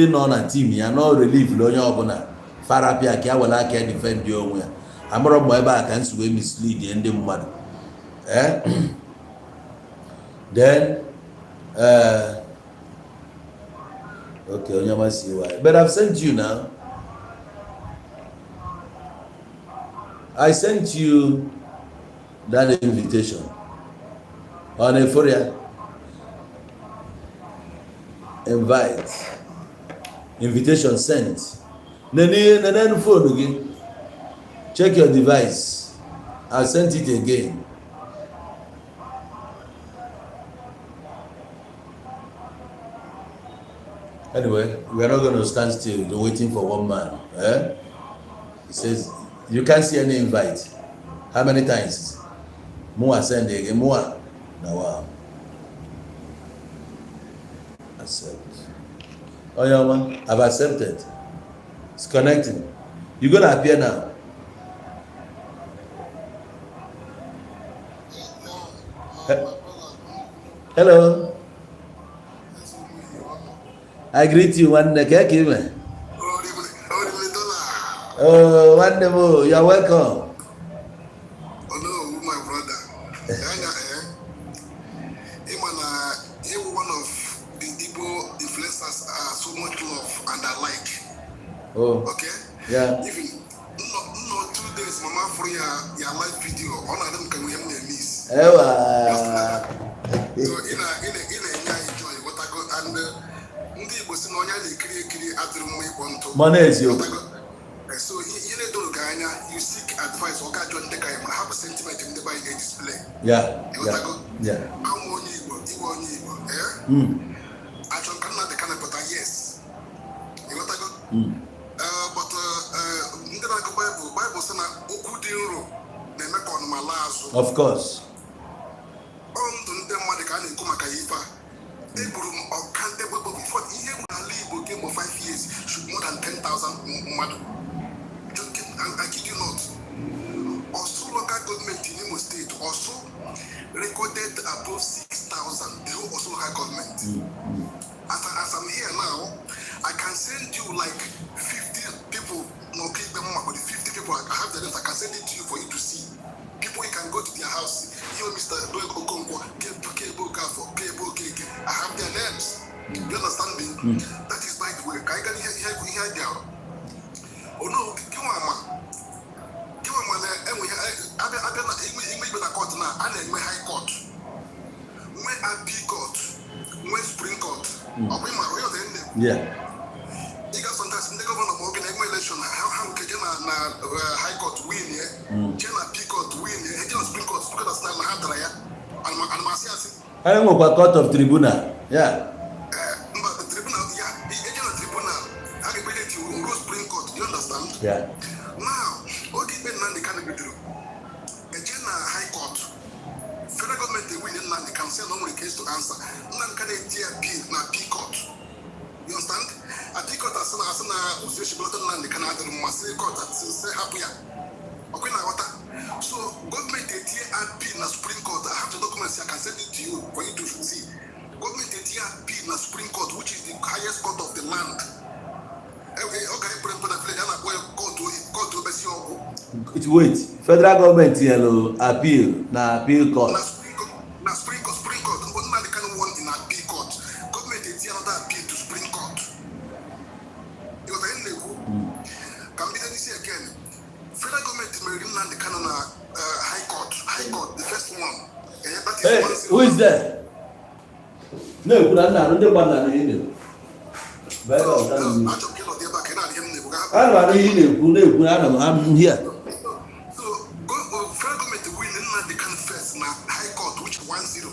no na team ya no relief lo nya obuna. Farapia kia wala kia defend your way. Amoro mo eba kan suwe mislead ndi mmadu. Then okay, Onyama see why. But I've sent you now. I sent you that invitation on Euphoria. Invite. Invitation sent. Then phone again. Check your device. I sent it again. Anyway, we are not going to stand still waiting for one man. He says, you can't see any invite. How many times? More send again, more. Now, wow. Accept. Oh, yeah, man, I've accepted. It's connecting. You're going to appear now. Hello. I greet you one day. Oh, wonderful. You're welcome. Hello, my brother. You one of the Igbo influencers so much love and I like. Oh. Okay? Yeah. Even no 2 days, Mama, for your live video, all of them can we have miss. So in a enjoy what I got and was no so you seek advice or God don't take I have a sentiment in the by display. Yeah. Yeah. I'm one you I don't cannot the kind of but yes. You what I got? But Bible said Okudiro they make on my last. Of course. Game of 5 years should more than 10,000 madu. I kid you not. Also, local government in Imo State also recorded above 6,000. The whole also local government. As I'm here now, I can send you like 50 people. No, keep them up, but 50 people. I have the names. I can send it to you for you to see. People, you can go to their house. You, Mr. Doego Kongo, I have their names. You understand me? That is by the way. I can hear there. Oh no, give me and we have court now, and then we high court. We appeal court. We Supreme Court. Yeah. You got sometimes in the government of Morgan election, how can you high court win here? General appeal court win here. General Supreme Court because that's not hard there. And Marciasi. I am a court of tribunal. Yeah. But the tribunal, yeah, the general tribunal, I can bring it to Supreme Court. You understand? Yeah. Now, what is the land they can do? A general high court. Federal government they win in land, they can send no case to answer. Land can appeal na appeal court. You understand? Appeal court as na usage blood land they can add the massive court that say happy. Okay, now what? So government they appeal na Supreme Court. I have the documents I can send it to you for you to see. Government they appeal na Supreme Court, which is the highest court of the land. Wait, federal government appeal na appeal court. Na Supreme Court. Not the kind of one in appeal court. Government is another appeal to Supreme Court. You know, can be any say again. Hey, who is there? No, we don't know. Don't bother me. I'm here. So, federal government win in the first na high court, which is 1-0.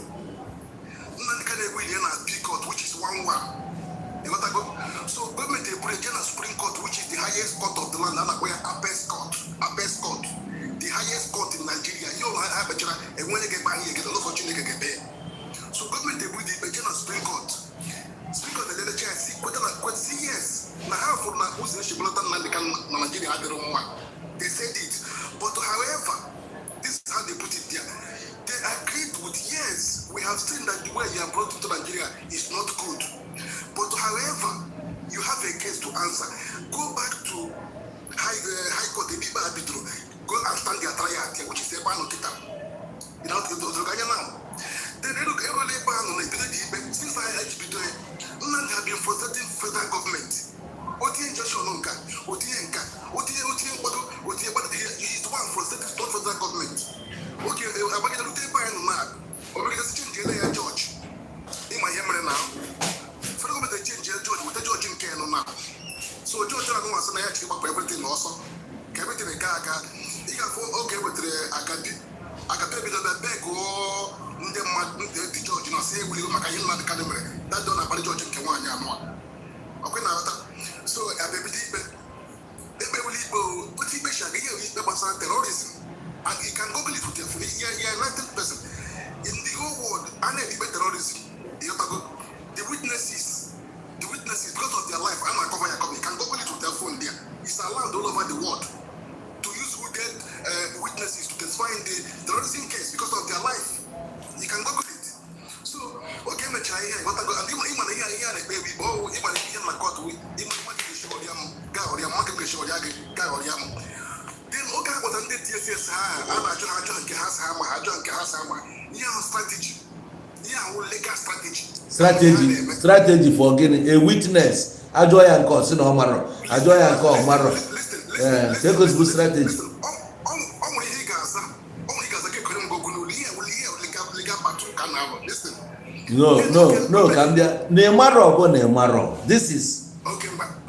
Nnamdi win in P court, which is 1-1. You got to go. So, government they put a Supreme Court, which is the highest court of the land, and where Apex Court, the highest court in Nigeria. You know, I have a general, and when you get back here, you get a lot of opportunity to get there. So, government they put the Supreme Court. Supreme Court, the judge see what yes. Now, how for now, who's the Shibolatan Nigeria had their own one? They said it. But however, this is how they put it there. They agreed with yes, we have seen that the way you are brought into Nigeria is not good. But however, you have a case to answer. Go back to High Court, the people arbitro. Go and stand their trial here, which is a ban on Kita. You know, now. Then they look every ban on it. Since I none have been frustrating federal government. Otie Joshua Nonka, Otie Nka, Otie is the one frustrated not federal government. Okay, I'm going to take by a map. Or because Ijele George. In my memory now. Federal government change George with the George in Kano now. So George I know I actually about everything also. Everything in Gaga. You can go okay with the Agadi. Agape with the beg or the George, you know, say we will make a young man the academy. That don't have a George in Kawanya. Okay, now, so I believe terrorism, and you can Google it with your phone. Yeah, 90% in the whole world, and terrorism. The witnesses, because of their life, and cover your copy, can Google it with their phone there. It's allowed all over the world to use dead witnesses to testify in the terrorism case because of their life. You can Google it. So, okay, my child, what I go, and even here, baby, oh, even here, my court, even market show guy or your market show guy or yam. Then, okay, what I'm doing, yes, I'm a John, yeah, strategy. Yeah, legal strategy. Strategy for getting a witness. Ajoy and call, no matter. Ajoy and call, matter. Take us good strategy. No, Kambia. Neymar. This is.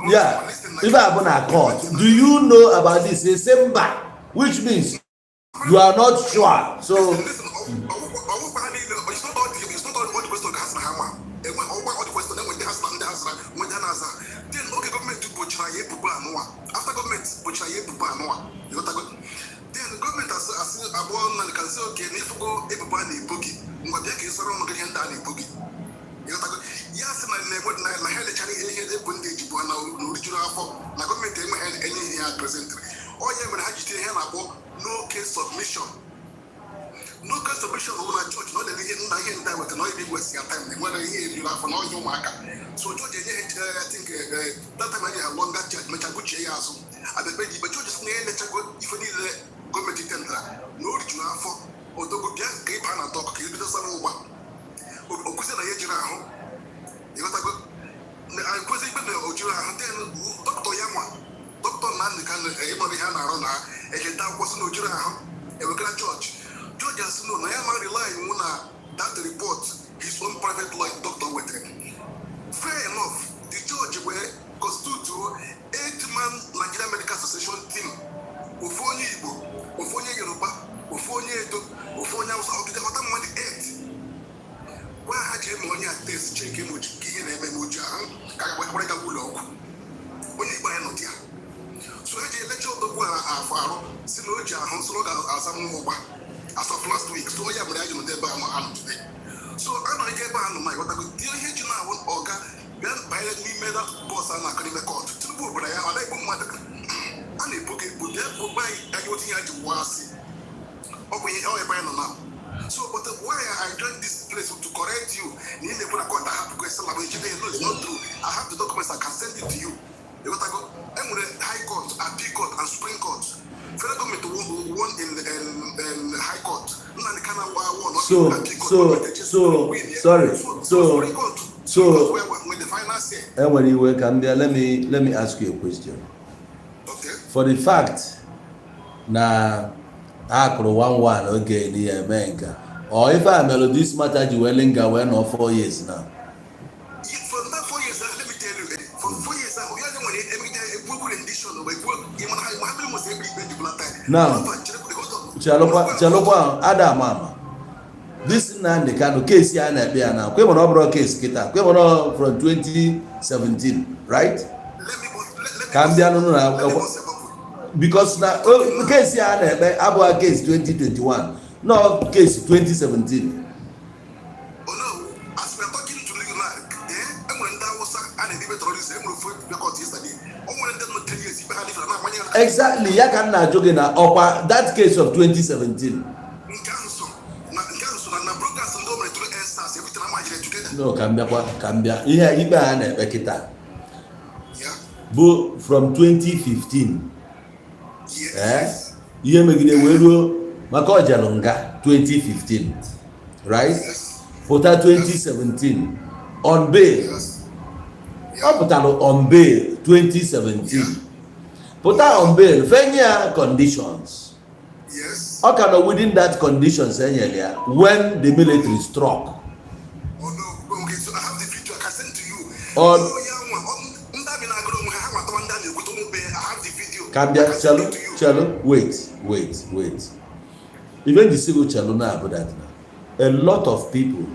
Yeah. If I have a court, do you know about this? The same back, which means you are not sure. So. After government, then the government has about and can say, okay, if you go everybody boogie, what they can surround again down in boogie. Yes, my head a bondage, but now original for the government any here present. Or you will have to tell about no case submission. No case submission over a judge, not the end with no big West time, whether you have for no new marker. So, George, I think that time I have longer chat, much a good chair. I bet you, but George is near the go if you need the government tender. No original for or the good just keep on talk, you better some over. Okusa na yejira ho. You got to go. I was even the Ojura, then Dr. Yama, Dr. Nan can everybody hand around her, and that was no Jura, a regular George. George has no, I am relying on that report, his own private lawyer, Dr. Wetre. Fair enough, the judge were constitute 8-man Nigerian Medical Association team. Ofonye Igbo, Ofonye Yoruba, Ofonye Edo, Ofonye Hausa, the other money 8. Why had you money at this check him with Gigan and Memoja? Kakawaga Wulok. When you buy a notia. So I did lecture of the one Faro, Sinoja, Hansloga, Asamoba. As of last week, so I am ready to the Bama today. So I don't get by my what I could deal here to now one organ, then pilot me made up boss and academic court. To the book, but I am a label mother. And a book, but therefore, by IoT to was. Okay, all a brand now. So, but why I joined this place to correct you, in the court, I have to go celebration. No, it's not true. I have the documents, I can send it to you. You got to go. I'm with the High Court, and P Court, and Supreme Court. Federal government won in High Court. Anyway, Kambia, let me ask you a question. Okay. For the fact na akro 1-1 oge ni America Or if I melody this matter, you will linger when or 4 years now. For that 4 years, let me tell you, for 4 years, we are the one every day, we will rendition of a work. You want to have every time. Now, Chalokwa, Ada Mama. This Nandi Kano case here na be now. Kwe mono bro case kita. Kwe mono from 2017, right? Kambia no na because na case here na be abo case 2021. No case 2017. Oh no, as we are talking to you now, I'm going to was and the terrorism record yesterday. Exactly, ya can na joke na opa that case of 2017. No, Kambia. Ihe ibe ha na-ebe kita. Bụ from 2015. Yes. Ihe megide wee ruo maka ọjalụ nga 2015. Right? Pụta 2017 on bail. Ọ pụtalụ on bail 2017. Pụta on bail fenya conditions. Yes. Ọ ka nọ within that conditions enyere ya when the military struck. Oh no, okay, so I have the video I can send to you. On Kambia, Chalo, wait. Even the civil Chalo now about that now. A lot of people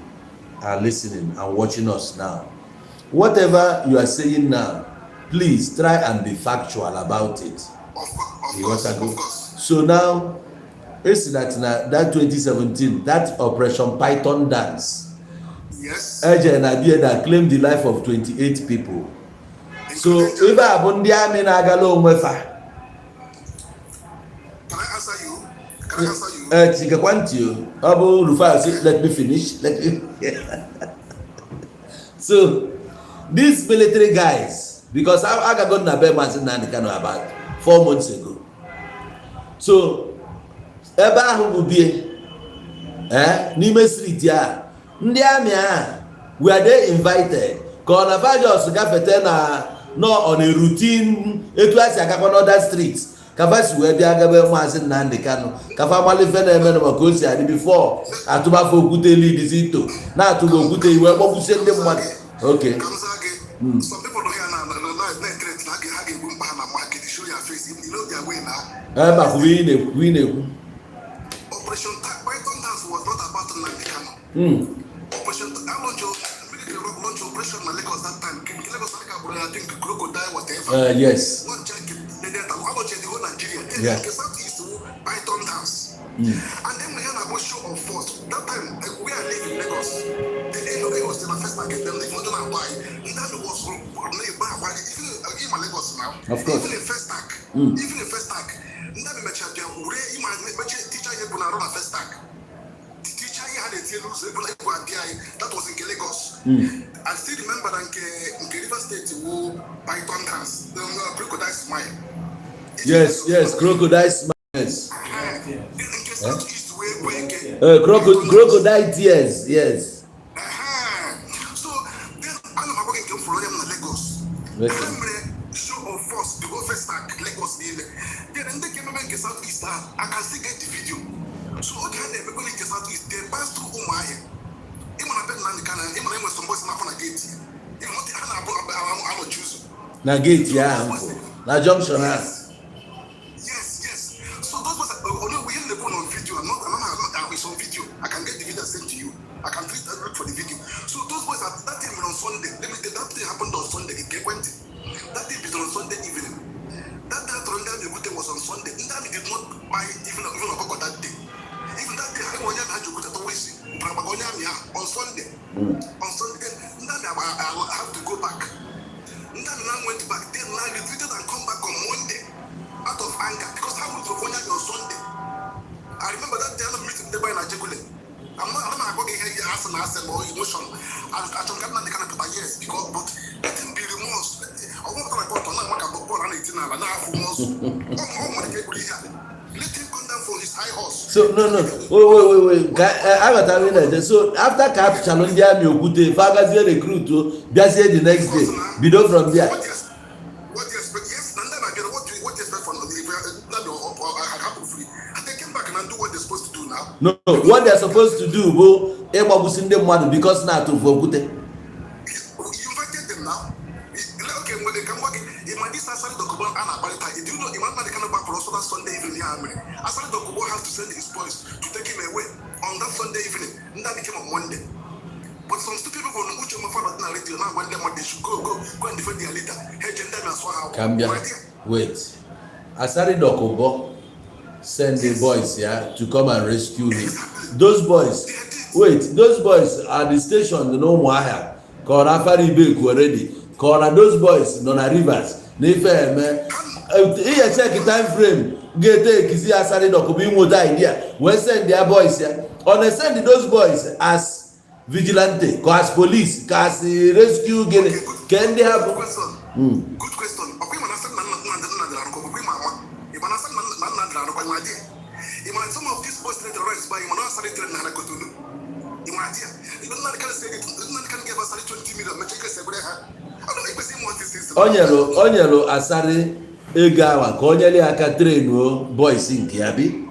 are listening and watching us now. Whatever you are saying now, please try and be factual about it. Of course. So now, it's that 2017, that Operation Python dance. Yes. Ijele and Ijele that claimed the life of 28 people. So if I abundi ami na agalo onwefa. Can I answer you? Abu Rufa, let me finish. So these military guys, because I got na be man na Kano about 4 months ago. So ebe ahụ bụ bie n'ime street ya ndị amị a were they invited ka ọ na vajos gafete na no on a routine etu asi agakwa n'other streets ka vasi wee bịa gabe Maazị Nnamdi Kanu ka fa malife na-eme na maka osi adị before atụbafọ okwute lidizito na-atụba okwute iwe kpọkwusie ndị mmadụ. Okay. Some people don't hear now, market, show your face, you know their way now. Operation Python dance was not about Nnamdi Kanu. Operation launch operation in Lagos that time. Lagos, I think crocodile, whatever. Yes. One jacket, the whole Nigeria. Yeah. Southeast Python dance. And then we had a show of force. That time, we are living in Lagos. The end of it was still a first market. Then they wanted to buy. And that was even in Lagos now. Of course. Even in first tag. That was in Lagos. I still remember that in River State, Python dance, the crocodile smile. Yes, crocodile smiles. Crocodile tears, yes. So then I'm going to follow them in Lagos. Show of force to go first tag Lagos. Then they came back to Southeast. I can still get the video. So okay, they go to Southeast. They pass through Umahi. Even a bit Nnamdi Kanu. Even when some boys knock on a gate. Even what I'm not choose. Na gate, yeah. Na junction, yes. So those was we have the phone on video. I'm not it's on video. I can get the video sent to you. I can look for the video. So those boys at that time on Sunday. Let me tell that thing happened on Sunday. It went. That thing was on Sunday evening. That was on Sunday. That did not buy even a that day. Even that day, I had to go to the West. On Sunday. On Sunday, I have to go back. Now went back. Then I retreated and come back on Monday out of anger because I went to on Sunday. I remember that day I meeting the boy in Ijele. I'm not going to hear ask or emotion. I don't get the kind of yes because but let him be remorse. I want to report on that ball and 18 and now remorse. Let him come down for his high horse. So no. Wait. I was telling that. So after Cap challenge me Okute, Fagazi recruit to Biasie the next day. Bido from there. What you expect? Yes, and then again, what you expect from the I have to free. And they came back and do what they're supposed to do now. No, what they are supposed to do go ịgbagbusi ndị mmadụ because na atụ vote. You invited them now. Okay, when they come back, this Asari Dokubo and Abalita, do you know the man that can back for that Sunday evening? Asari Dokubo has to send his boys to take him away on that Sunday evening. And that became on Monday. But some stupid people from Uche Mafana radio now when they should go and defend their leader. Hey, gender as well. Cambia. Wait. Asari Dokubo send the boys to come and rescue him. Those boys, those boys are the station, no Mwahia. Called Afari Beku already. Called those boys, Nona Rivers. Nefe, man. Here, check the time frame. Get take Kisi Asari Dokubo with idea. We send their boys here. On they send those boys as vigilante, as police, as rescue. Can they have? Good question. Some of these boys need to rise by Onyelo Asari Egawa, Konyeli aka train boys in Kiabi.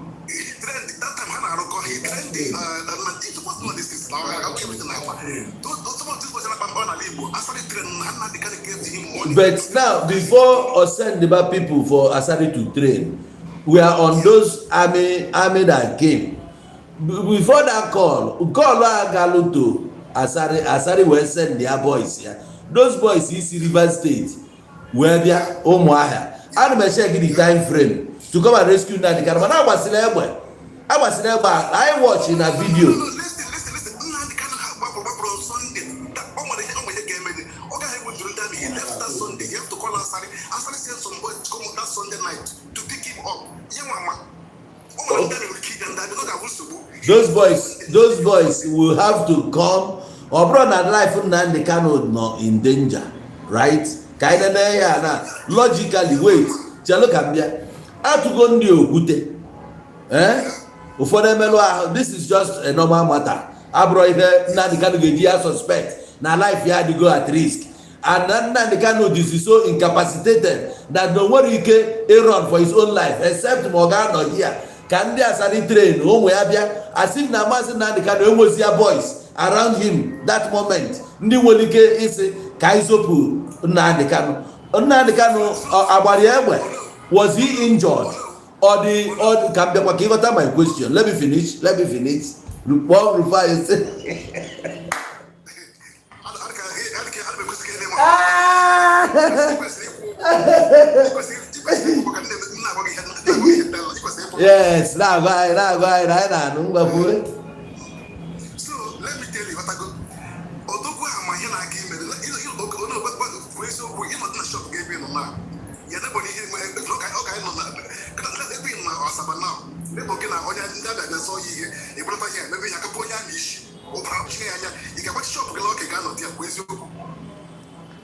But now, before us send the people for Asari to train, we are on those army that came. Before that call Galo to Asari will send their boys here. Those boys is River State, where they are Omoaha. And I check the time frame to come and rescue that. I was there, I watched in a video. Those boys will have to come or brother life and cannot not in danger, right? Logically, wait. This is just a normal matter. Suspect. Now life you had to go at risk. And this is so incapacitated that no one can run for his own life except Morgan or here. Can they asali train as if Namasi Nandikano almost their boys around him that moment. Ndi Wolike is Kaisopu Nandikano. Abariyewe, was he injured? Or the my question. Let me finish. What Rufa is yes, now go. So let me tell you what I go. Although I am here again, you not shop game in now. You're not here. Okay, no, let's be in my house now. They begin on that saw you. You brought here, maybe I can put your niche. You can watch shop like a gun on the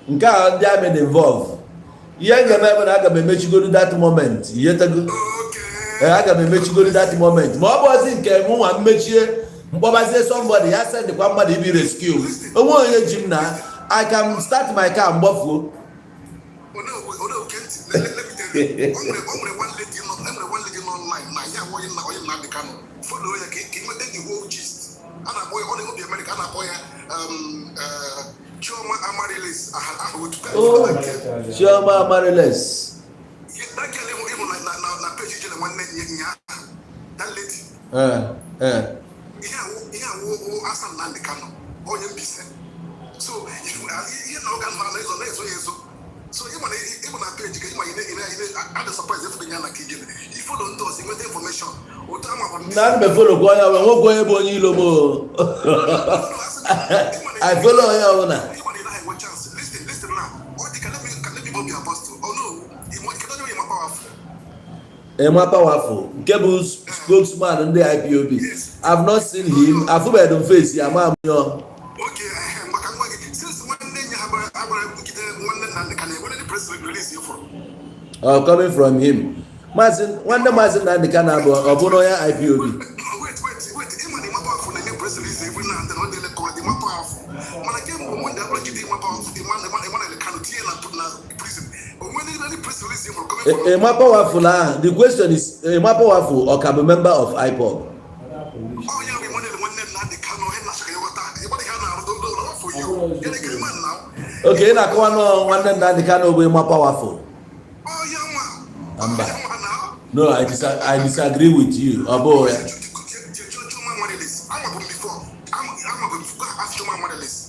Nka they are involved. Young man, I can make you go to that moment. Yet ago. I can make you go to that moment. More was in Kemu and make you. Baba say somebody has said the somebody be rescued. I can start my car and buffalo. Let me tell you. One lady online. Now, yeah, why you not the can follow your king? The whole gist. And a boy only the American boy. Choma Amarilis. Choma Amarilis. That girl even na page Ijele one that lady. Asan Nandi Kano. So if you know so even a page the surprise if the Yana Kijele. If you don't know the information, Not before I follow your owner. Listen now. Or can let me be apostle. Oh no, he cannot be more powerful. Kebu's spokesman in the IPOB. Yes. I've not seen him. I've heard him face. Okay, since one day you have one the press release you from. Coming from him. Mazin, one day Mazin and the Canabo of Bonoya IPOB. Wait. Even the powerful and the press release every now and then what they call the more powerful. When I came home, the more powerful, the man the canteen and put in prison. When the press release from coming from more powerful. The question is more powerful or can be member of IPOB. Oh, yeah, we wanted one name, not the canoe, and not what they have for you. Get a man now. Okay, na kwa no one na the can be more powerful. Oh, young man. I'm back. No, I disagree with you. Abo.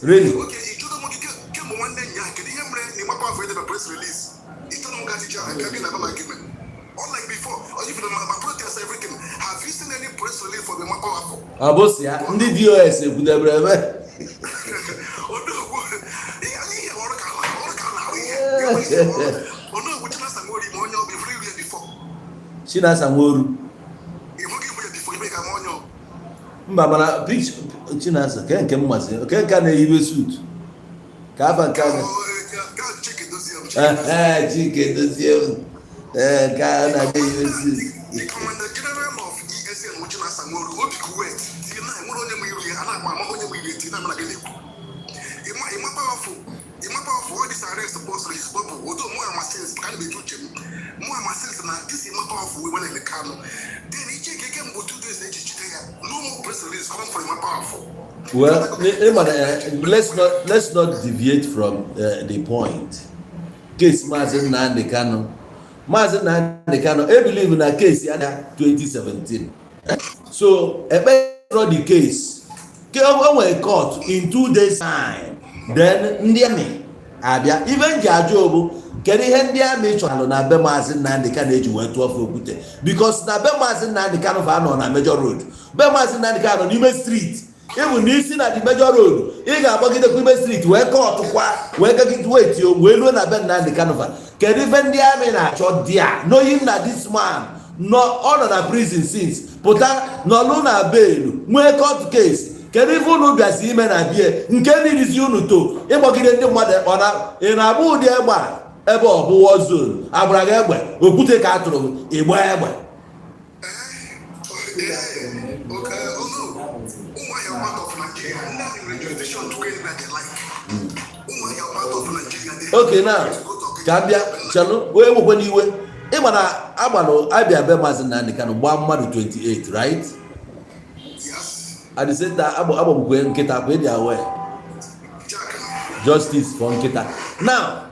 Really? Okay, you don't want to get one day. Can you hear me? You might press release. You don't got each other. Can you have an argument? Unlike before, or even my protest everything. Have you seen any press release for the more powerful? Abos ya, ndị DOS ekwudebrebe. Chinasa Nworu. Mba mana pitch Chinasa ke nke mmazi ke nka na-eyibe suit ka afa nka na Chike dozie ka na-eyibe suit. The Commander General of ESN Chinasa Nworu obi Kuwait ti na enwere onye mu iru ya ana agba onye mu iru ti na mana gele ima powerful all this arrest supposed to be bubble although more amasins can be too chem more amasins na this ima powerful we when in the Kano then he check again go 2 days no more press release come from ima powerful. Well, let's not deviate from the point. Case Mazen Nnamdi Kanu. Mazen Nnamdi Kanu, I believe in a case in 2017. So, the case came away court in 2 days time. Then Ndiame Abia even Jajobu can he ndị amị chọrọ na be Mazen Nnamdi Kanu eji wee tụọ Okwute because na be Mazen Nnamdi Kanu fa nọ na major road. Be Mazen Nnamdi Kanu n'ime street. Even n'isi na the major road ị ga-agbagide kwime street wee kọọtụ kwa wee gagide wait yo wee luo na be Nnamdi Kanu fa kedu ife ndị amị na-achọ dia knowing na this man no ọ nọ na prison since pụta n'ọlụ na bail nwee court case kedu ife unu bịazi ime na bie nke n'irizi unu to ịgbagide ndị mmadụ ị na-agba ụdị egbe ebe ọ bụ war zone agbara gị egbe Okwute ka atụrụ ịgba egbe. Okay, now Gambia chalo we nwekwe n'iwe ịgba na agbalụ abịa be Mazen Nnamdi Kanu gba mmadụ 28 right? Yes. At the same time agbagwe nkịta kwa ịdị aware justice for nkịta. Now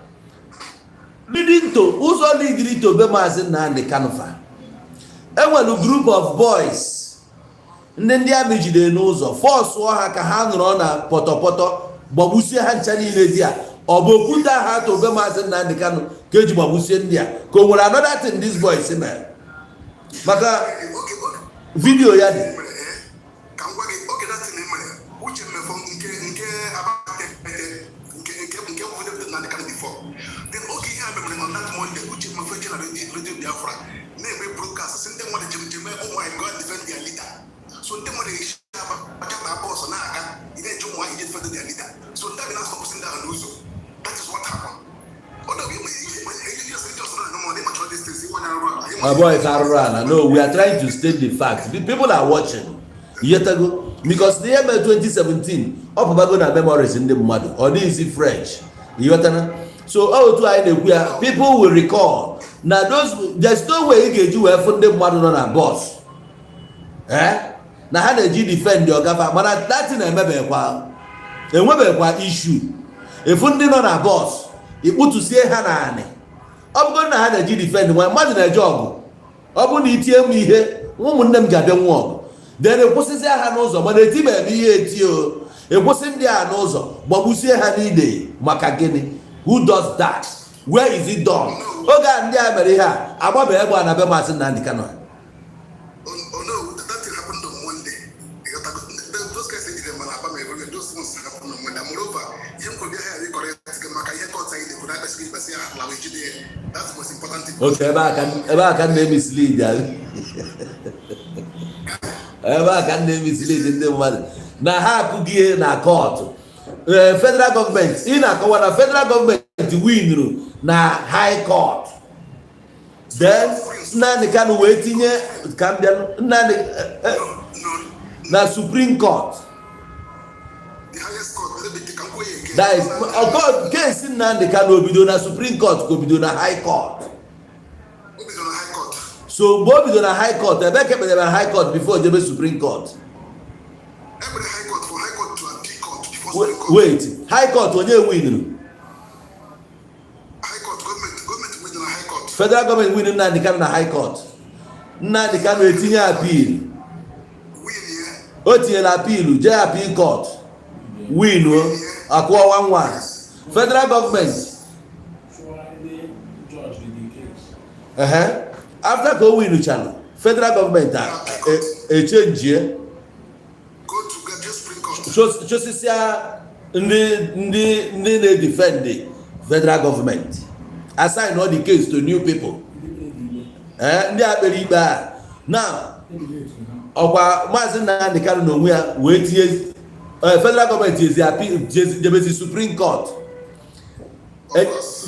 leading to ụzọ leading to be Mazen Nnamdi Kanu fa enwelu group of boys ndị amị jide n'ụzọ force ha ka ha nọrọ na pọtọpọtọ gbagbusie ha ncha niile dị a ọ bụ Okwute ha to be Mazen Nnamdi Kanu ka eji gbagbusie ndị a ka o nwere another thing these boys mere maka video ya dị so them when they boss na aga even join one just for their leader so that be not supposed to lose that is what happened other we just no more they much this thing when my boy Karurana no we are trying to state the fact the people are watching yet ago because the year 2017 up bago na memories in the mmadụ or this is fresh yotana so all to I know people will recall now those there's no way you get you where from the mmadụ no na boss na ha na-eji defend your gafa mana that thing enwebekwa issue efu ndị nọ na boss ikputusie ha na anị ọ bụgo na ha na-eji defend nwa mmadụ na-eje ọgụ ọ bụ na itie m ihe ụmụnne m ga-abịa nwa ọgụ then ekwụsịsị ha n'ụzọ mana etibeghị ihe etio ekwụsị ndị a n'ụzọ gbagbusie ha niile maka gịnị who does that where is it done oge a ndị a mere ihe a agbabeghị egbe na be Mazen Nnamdi Kanu okay, ebe a ka na-emislead ya ebe a ka na-emislead ndị mmadụ na ha akụghị na court federal government ị na-akọwa na federal government winru na high court then Nnamdi Kanu wee tinye Nnamdi na Supreme Court that is case Nnamdi Kanu obido na Supreme Court ka obido na high court So mgbe o na high court, ebe ka ekpere na high court before jebe Supreme Court. Ekpere high court for high court to appeal court before Supreme Court. Wait, high court onye win? High court government win na high court. Federal government win Nnamdi Kanu na high court. Nnamdi Kanu etinye appeal. O tinyere appeal, jee appeal court. Win o, akwụọ 1-1. Federal government. After go win channel, federal government change. Go to get just Supreme Court. Chosisia ndị na-defend the federal government. Assign all the case to new people. Ndị akpere ikpe a. Now, ọkwa Maazị Nnamdi Kanu n'onwe ya wee tinye federal government jebezi Supreme Court.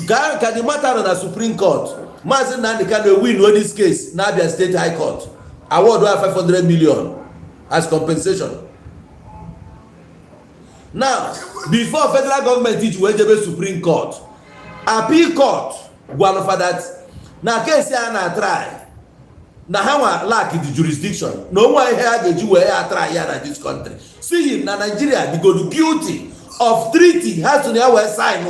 Ka the matter na Supreme Court. Maazị Nnamdi Kanu win on this case na Abia State High Court. Award 500 million as compensation. Now, before federal government teach wee jebe Supreme Court, appeal court gwara for that na case ya na try na ha nwa lack the jurisdiction na onwe ihe a ga-eji wee ya try ya na this country. See him na Nigeria be go guilty of treaty has to ya wee sign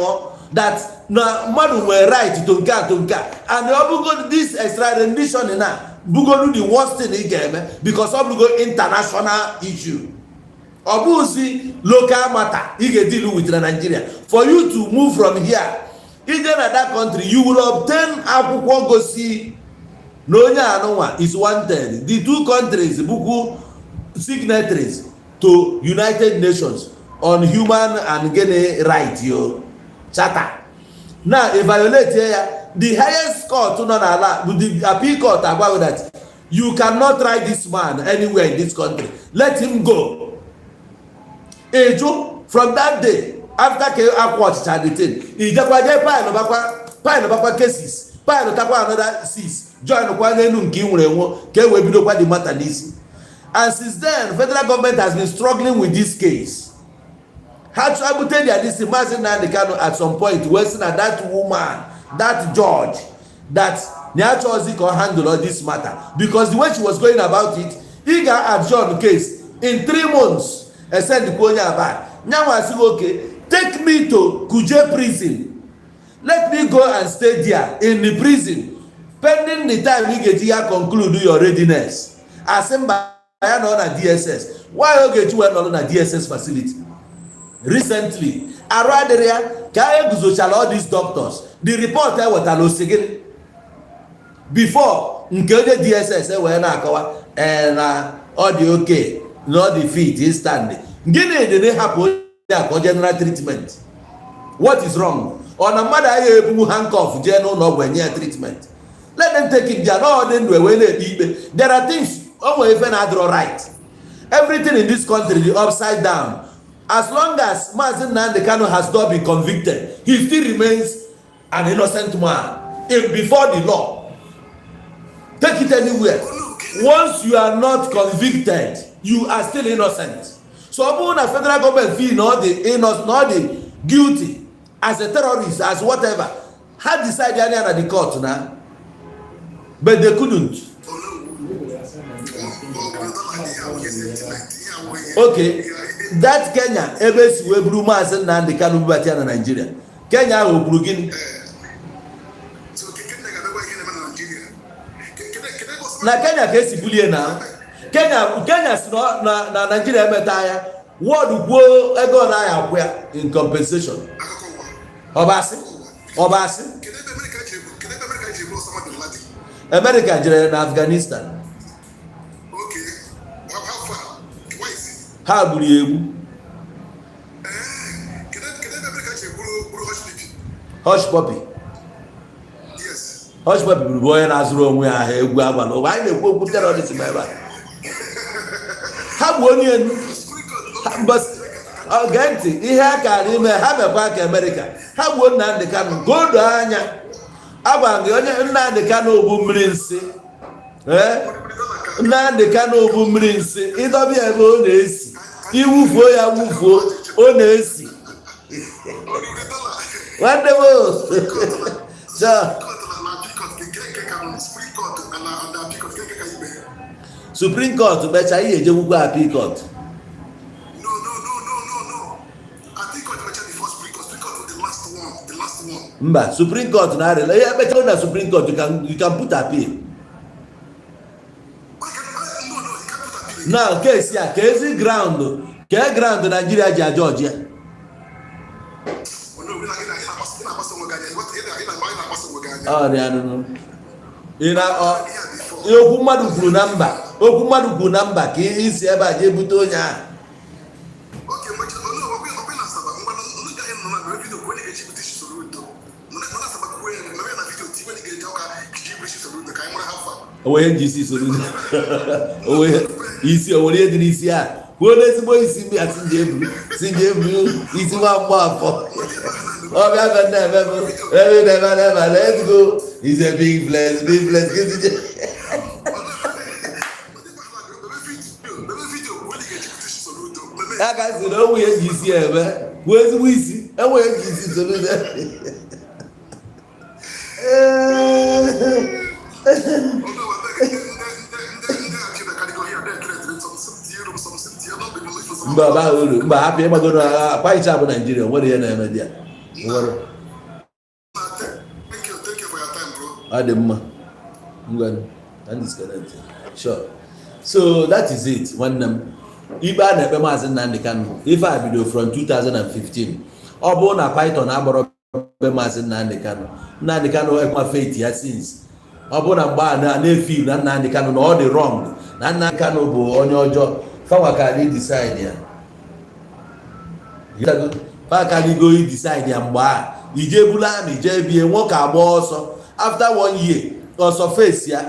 that na mmadụ nwere right to nke and ọ bụgo this extradition na bụgodu the worst thing ị ga-eme because ọ bụgo international issue. Ọ bụzi local matter ị ga-deal with na Nigeria. For you to move from here ije na that country, you will obtain akwụkwọ gosi na onye anụnwa is wanted. The two countries bụkwu signatories to United Nations on Human and Right Charter. Now, if violate here, the highest court no n'ala, the appeal court agwa that you cannot try this man anywhere in this country. Let him go. Ejo, from that day, after ke akwat charity, ijakwa je pile bakwa cases, pile takwa another 6, join kwa n'enu nke nwere nwo ke we bido kwa the matter n'isi. And since then, federal government has been struggling with this case. Had to abute their this Maazị Nnamdi Kanu at some point wasting that woman, that judge, that Nyachozi can handle all this matter. Because the way she was going about it, he got adjourned the case in 3 months and sent the Konya back. Now I say, okay, take me to Kuje prison. Let me go and stay there in the prison. Pending the time you get here, conclude your readiness. Assemble on a DSS. Why you get you on a DSS facility? Recently, around area, Kaya Guzochala all these doctors. The report was a before nke DSS wee na-akọwa all the okay, not the feet is standing. Gịnị dị na-hapụ ya general treatment? What is wrong? Ọ na mmadụ ahụ ebu handcuff jee n'ụlọ ọgwụ enye treatment. Let them take it there. No, then we wee na-ekpe ikpe. There are things almost even adro right. Everything in this country is upside down. As long as Maazị Nnamdi Kanu has not been convicted, he still remains an innocent man before the law. Take it anywhere. Once you are not convicted, you are still innocent. So when a federal government feel not the guilty as a terrorist, as whatever, had decided at the court now, but they couldn't. Okay, that Kenya, ebes we blue Maazị Nnamdi Kanu bubati na Nigeria. Kenya ho blue gini. Na Kenya kesi bulie na. Kenya si na Nigeria emeta ya. Word gwo ego na ya kwa in compensation. Obasi. America jere na Afghanistan. Ha gburu egwu. Hush puppy. Yes. Hush puppy bụ onye na-azụrụ onwe ya ahụ egwu agbala ụwa anyị na-ekwu okwu terrorism ebe a. Ha bụ onye enu. Gee ntị ihe a kara ime ha mekwa ka America. Ha gbuo Nnamdi Kanu godo anya. Agwa gị onye Nnamdi Kanu bụ mmiri nsị. Nnamdi Kanu bụ mmiri nsị. Ịdọbi ebe ọ na-esi. Iwufuo ya wufuo ọ na-esi. Nwanne m Supreme Court becha ihe ejewukwa appeal court. No. Appeal court becha the first Supreme Court. Supreme Court was the last one. Mba, Supreme Court na arịla ihe becha na Supreme Court you can put appeal. Now case ya ka ezi ground Nigeria ji ajọji ya. Okwu mmadụ kwuru na mba ka isi ebe a jee bute onye ahụ. Onwe ji isi soro isi onwere ihe dị n'isi a kwuo n'ezigbo isi mbi asị nje eburu isi nwa mgba afọ ọbịa be na-eme let's go is a big place a ga si na onwe ya ji isi eme kwuo ezigbo isi enwe ya ji isi soro mba hapụ ịgbagoro akpahicha bụ Nigeria nwere ihe na-eme dị ya. Ọ dị mma. Sure. So that is it. Nwanne m ikpe a na-ekpe Maazị Nnamdi Kanu ife a bido from 2015. Ọ bụrụ na Python agbọrọ be Maazị Nnamdi Kanu ekwa faith ya since. Ọ bụrụ na mgbe a na-efi na Nnamdi Kanu na ọ dị wrong na Nnamdi Kanu bụ onye ọjọọ fawa ka anyị decide ya. Fawa ka anyị go decide ya mgbe a ije bula na ije bie nwoke agba ọsọ after 1 year ọsọ face ya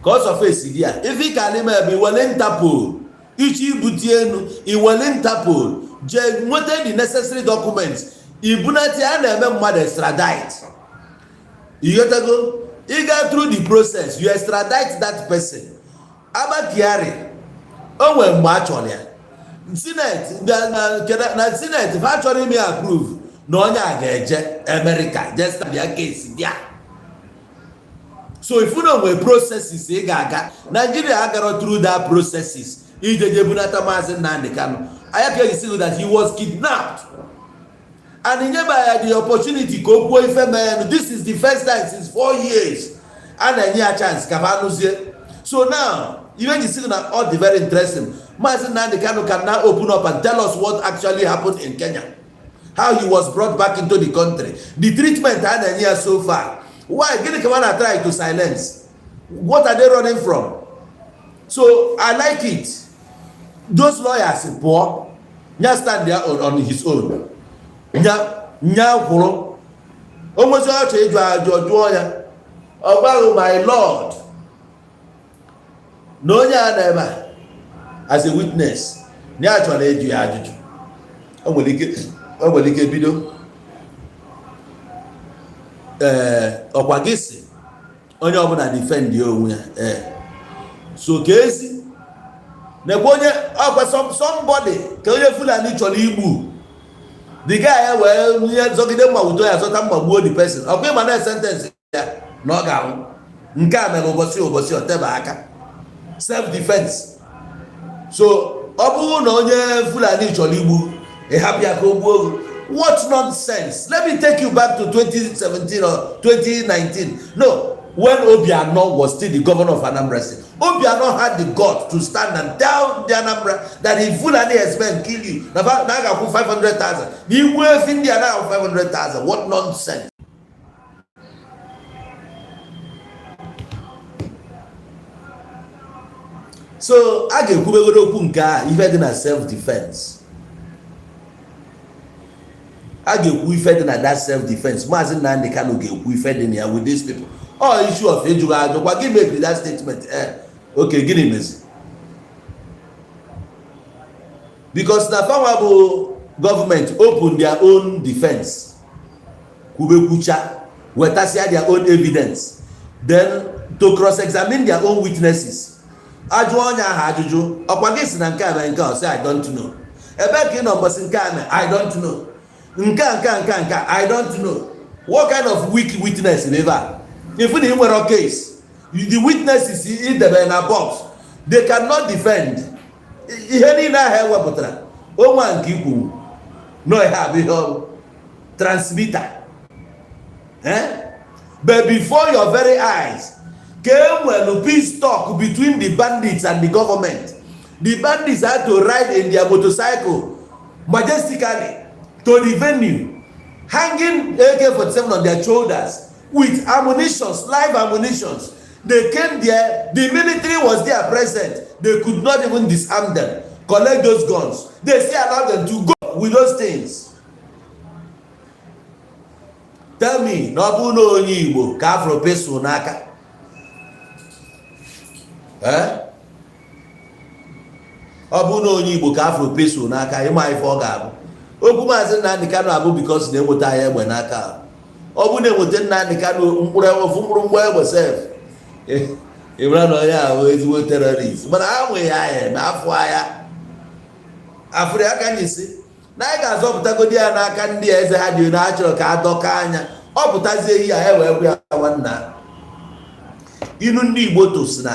ka ọsọ face gị ya ife ka anyị mee bụ iwele Interpol ichi ibute enu iwele Interpol je nweta the necessary documents ibunati a na-eme mmadụ extradite iyotago ịga through the process you extradite that person abakiari o nwere mgbe a chọrọ ya Senate fa chọrọ ime approve na onye a ga-eje America just bịa case bịa. So if you know where processes ị ga-aga Nigeria agara through that processes ijeje bunata Maazị Nnamdi Kanu anya ka esi that he was kidnapped and he never had the opportunity ka o kwuo ife mee. This is the first time since 4 years a na-enye ya chance ka fa anụzie. So now even the signal all the very interesting. Maazị Nnamdi Kanu can now open up and tell us what actually happened in Kenya, how he was brought back into the country, the treatment and the year so far. Why? Gini Kamana try to silence. What are they running from? So I like it. Those lawyers poor, just stand there on his own. Almost my Lord. No never as a witness. Naturally, I will video. Ọkwagisi onye ọbụla defend ya onwe ya. So kezi nekwe onye ọkwa somebody ka onye Fulani chọrọ igbu the guy wee nye zọgide mgbagbuto ya zọta mgbagbuo the person ọkwa ịma na sentence ya na ọ ga-anwụ nke a mere ụbọchị oteba aka self defense. So ọ bụrụ na onye Fulani chọrọ igbu ịhapụ ya ka o gbuo. What nonsense? Let me take you back to 2017 or 2019. No, when Obiano was still the governor of Anambra State, Obiano had the guts to stand and tell the Anambra that if Fulani men kill you, now I put 500,000. He worth India now 500,000. What nonsense? So I get Kubegodo Punka even in self-defense. I get fed in that self-defense. Maazị Nnamdi Kanu get fed in here with these people. Oh, issue of education. What give me that statement? Okay, give him this. Because the favorable government open their own defense. Kubekucha, wetasia their own evidence. Then to cross-examine their own witnesses. Ajuonya ajuju. Okwagisi na nka say I don't know. Ebeki number sinkane I don't know. Nka, I don't know. What kind of weak witness never? If we didn't were a case, The witnesses in the box, they cannot defend. Ihe niile ahụ ewepụtara onwe nke ikwu no have transmitter. But before your very eyes came when peace talk between the bandits and the government. The bandits had to ride in their motorcycle majestically to the venue, hanging AK-47 on their shoulders with ammunitions, live ammunitions. They came there, the military was there present. They could not even disarm them, collect those guns. They still allowed them to go with those things. Tell me, no bụ onye Igbo ka afro peso n'aka. Ọ bụ na onye Igbo ka afro peso n'aka, ịma ife ọ ga-abụ. Okwu Maazị Nnamdi Kanu abụ because na-enweta ya egbe n'aka. Ọ bụ na-enweta Nnamdi Kanu mkpụrụ mgbe egbe sef. Ịmara na onye ahụ ezigbo terrorist. Mana ha nwe ya na afọ agha. Afọ ya ka nyisi. Na anyị ga-azọpụtagodi ya n'aka ndị eze ha dị na achọrọ ka adọka anya. Ọ pụtazie ihe a ewee ya nwanna. Inu ndị Igbo tosi na